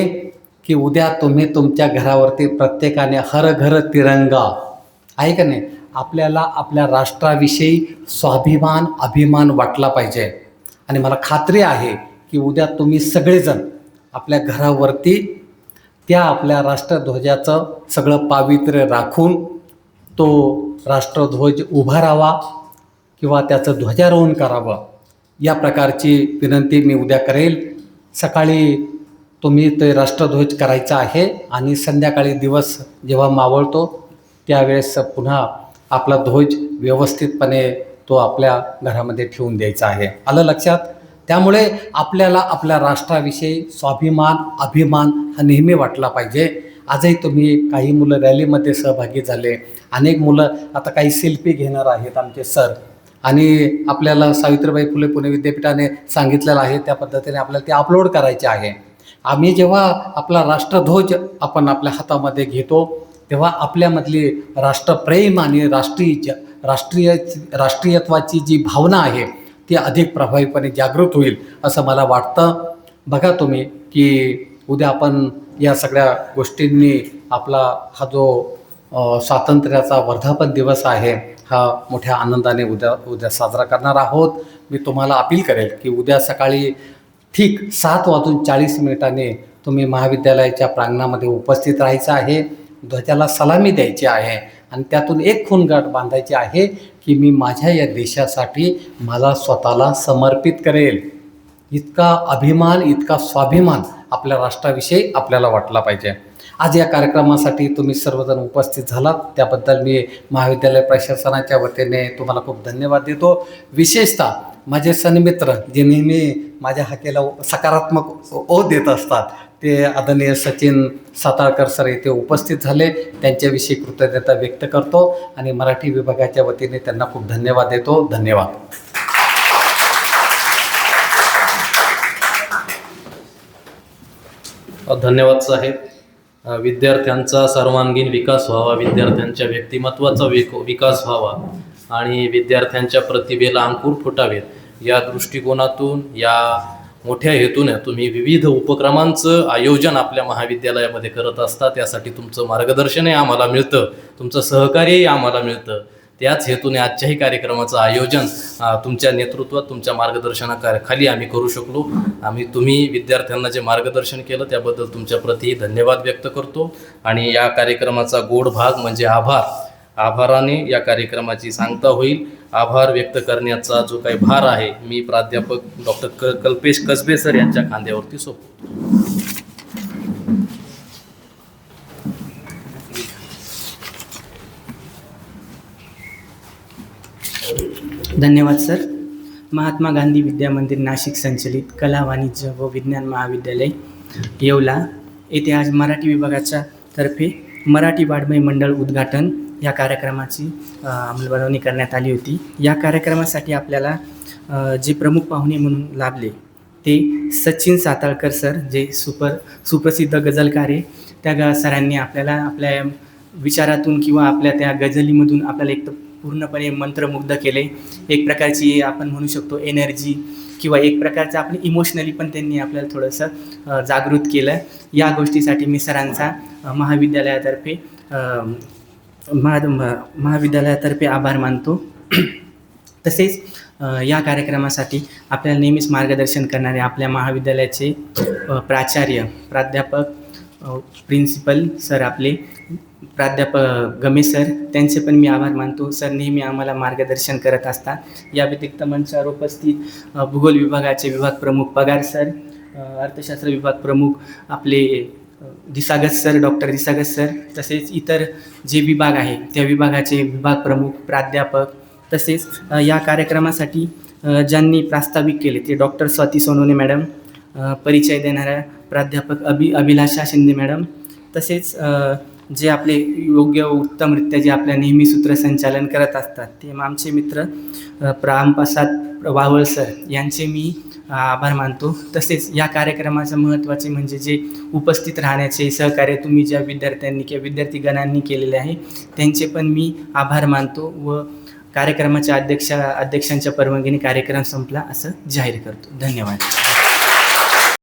E: की उद्या तुम्ही तुमच्या घरावरती प्रत्येकाने हर घर तिरंगा आहे का नाही, आपल्याला आपल्या राष्ट्राविषयी स्वाभिमान अभिमान वाटला पाहिजे. आणि मला खात्री आहे की उद्या तुम्ही सगळेजण आपल्या घरावरती त्या आपल्या राष्ट्रध्वजाचं सगळं पावित्र्य राखून तो राष्ट्रध्वज उभा राहावा किंवा त्याचं ध्वजारोहण करावं, या प्रकारची विनंती मी उद्या करेल. सकाळी तुम्ही ते राष्ट्रध्वज करायचा आहे आणि संध्याकाळी दिवस जेव्हा मावळतो त्यावेळेस पुन्हा आपला ध्वज व्यवस्थितपणे तो आपल्या घरामध्ये ठेवून द्यायचा आहे. आलं लक्षात? त्यामुळे आपल्याला आपल्या राष्ट्राविषयी स्वाभिमान अभिमान हा नेहमी वाटला पाहिजे. आजही तुम्ही काही मुलं रॅलीमध्ये सहभागी झाले, अनेक मुलं आता काही सेल्फी घेणार आहेत आमचे सर, आणि आपल्याला सावित्रीबाई फुले पुणे विद्यापीठाने सांगितलेलं आहे त्या पद्धतीने आपल्याला ते अपलोड करायचे आहे. आम्ही जेव्हा आपला राष्ट्रध्वज आपण आपल्या हातामध्ये घेतो तेव्हा आपल्यामधली राष्ट्रप्रेम आणि राष्ट्रीयत्वाची जी भावना आहे ती अधिक प्रभावीपणे जागृत होईल असं मला वाटतं. बघा तुम्ही की उद्या आपण या सगळ्या गोष्टींनी आपला हा जो स्वातंत्र्याचा वर्धापन दिवस आहे हा मोठ्या आनंदाने उद्या साजरा करणार आहोत. मी तुम्हाला अपील करेल की उद्या सकाळी ठीक 7:40 तुम्ही महाविद्यालयाच्या प्रांगणामध्ये उपस्थित राहायचं आहे. ध्वजाला सलामी द्यायची आहे आणि त्यातून एक खूणगाठ बांधायची आहे की मी माझ्या या देशासाठी मला स्वतःला समर्पित करेल. इतका अभिमान इतका स्वाभिमान आपल्या राष्ट्राविषयी आपल्याला वाटला पाहिजे. आज या कार्यक्रमासाठी तुम्ही सर्वजण उपस्थित झालात त्याबद्दल मी महाविद्यालय प्रशासनाच्या वतीने तुम्हाला खूप धन्यवाद देतो. विशेषतः माझे सन्मित्र जे नेहमी माझ्या हाकेला सकारात्मक ओढ देत असतात ते आदरणीय सचिन साताळकर सर येथे उपस्थित झाले, त्यांच्याविषयी कृतज्ञता व्यक्त करतो आणि मराठी विभागाच्या वतीने त्यांना खूप धन्यवाद देतो. धन्यवाद.
A: धन्यवाद साहेब. विद्यार्थ्यांचा सर्वांगीण विकास व्हावा, विद्यार्थ्यांच्या व्यक्तिमत्वाचा विकास व्हावा आणि विद्यार्थ्यांच्या प्रतिभेला अंकुर फुटावेत या दृष्टिकोनातून या मोठ्या हेतूने तुम्ही विविध उपक्रमांचं आयोजन आपल्या महाविद्यालयामध्ये करत असता. त्यासाठी तुमचं मार्गदर्शनही आम्हाला मिळतं, तुमचं सहकार्यही आम्हाला मिळतं. त्याच हेतूने आजच्याही कार्यक्रमाचं आयोजन तुमच्या नेतृत्वात तुमच्या मार्गदर्शनाखाली आम्ही करू शकलो. तुम्ही विद्यार्थ्यांना जे मार्गदर्शन केलं त्याबद्दल तुमच्या प्रति धन्यवाद व्यक्त करतो. आणि या कार्यक्रमाचा गोड भाग म्हणजे आभाराने या कार्यक्रमाची सांगता होईल. आभार व्यक्त करण्याचा जो काही भार आहे मी प्राध्यापक डॉक्टर कल्पेश कसबे सर यांच्या खांद्यावरती सोपतो.
F: धन्यवाद सर. महात्मा गांधी विद्या मंदिर नाशिक संचलित कला वाणिज्य व विज्ञान महाविद्यालय येवला येथे आज मराठी विभागाच्या तर्फे मराठी वाङ्मय मंडळ उद्घाटन या कार्यक्रमाची अंमलबजावणी करण्यात आली होती. या कार्यक्रमासाठी आपल्याला जे प्रमुख पाहुणे म्हणून लाभले ते सचिन साताळकर सर जे सुप्रसिद्ध गझलकार आहे. त्या सरांनी आपल्याला आपल्या विचारातून किंवा आपल्या त्या गझलीमधून आपल्याला एक पूर्णपणे मंत्रमुग्ध केले. एक प्रकारची आपण म्हणू शकतो एनर्जी किंवा एक प्रकारचं आपण इमोशनली पण त्यांनी आपल्याला थोडंसं जागृत केलं. या गोष्टीसाठी मी सरांचा महाविद्यालयातर्फे आभार मानतो. तसेच या कार्यक्रमासाठी आपल्याला नेहमीच मार्गदर्शन करणारे आपल्या महाविद्यालयाचे प्राचार्य प्राध्यापक प्रिन्सिपल सर आपले प्राध्यापक गमे सर त्यांचे पण मी आभार मानतो. सर नेहमी आम्हाला मार्गदर्शन करत असतात. या व्यतिरिक्त मंचावर उपस्थित भूगोल विभागाचे विभाग प्रमुख पगार सर, अर्थशास्त्र विभाग प्रमुख आपले दिसागत सर डॉक्टर दिसागत सर, तसेच इतर जे विभाग आहे त्या विभागाचे विभाग प्रमुख प्राध्यापक, तसेच या कार्यक्रमासाठी ज्यांनी प्रास्ताविक केले ते डॉक्टर स्वाती सोनवणे मॅडम, परिचय देणाऱ्या प्राध्यापक अभिलाषा शिंदे मॅडम, तसेच जे आपले योग्य उत्तमरित्या जे आपल्या नेहमी सूत्रसंचालन करत असतात ते आमचे मित्र रामप्रसाद वावळ सर यांचे मी आभार मानतो. तसेच या कार्यक्रमाचं महत्त्वाचे म्हणजे जे उपस्थित राहण्याचे सहकार्य तुम्ही ज्या विद्यार्थ्यांनी किंवा विद्यार्थीगणांनी केलेले आहे त्यांचे पण मी आभार मानतो व कार्यक्रमाच्या अध्यक्षांच्या परवानगीने कार्यक्रम संपला असं जाहीर करतो. धन्यवाद.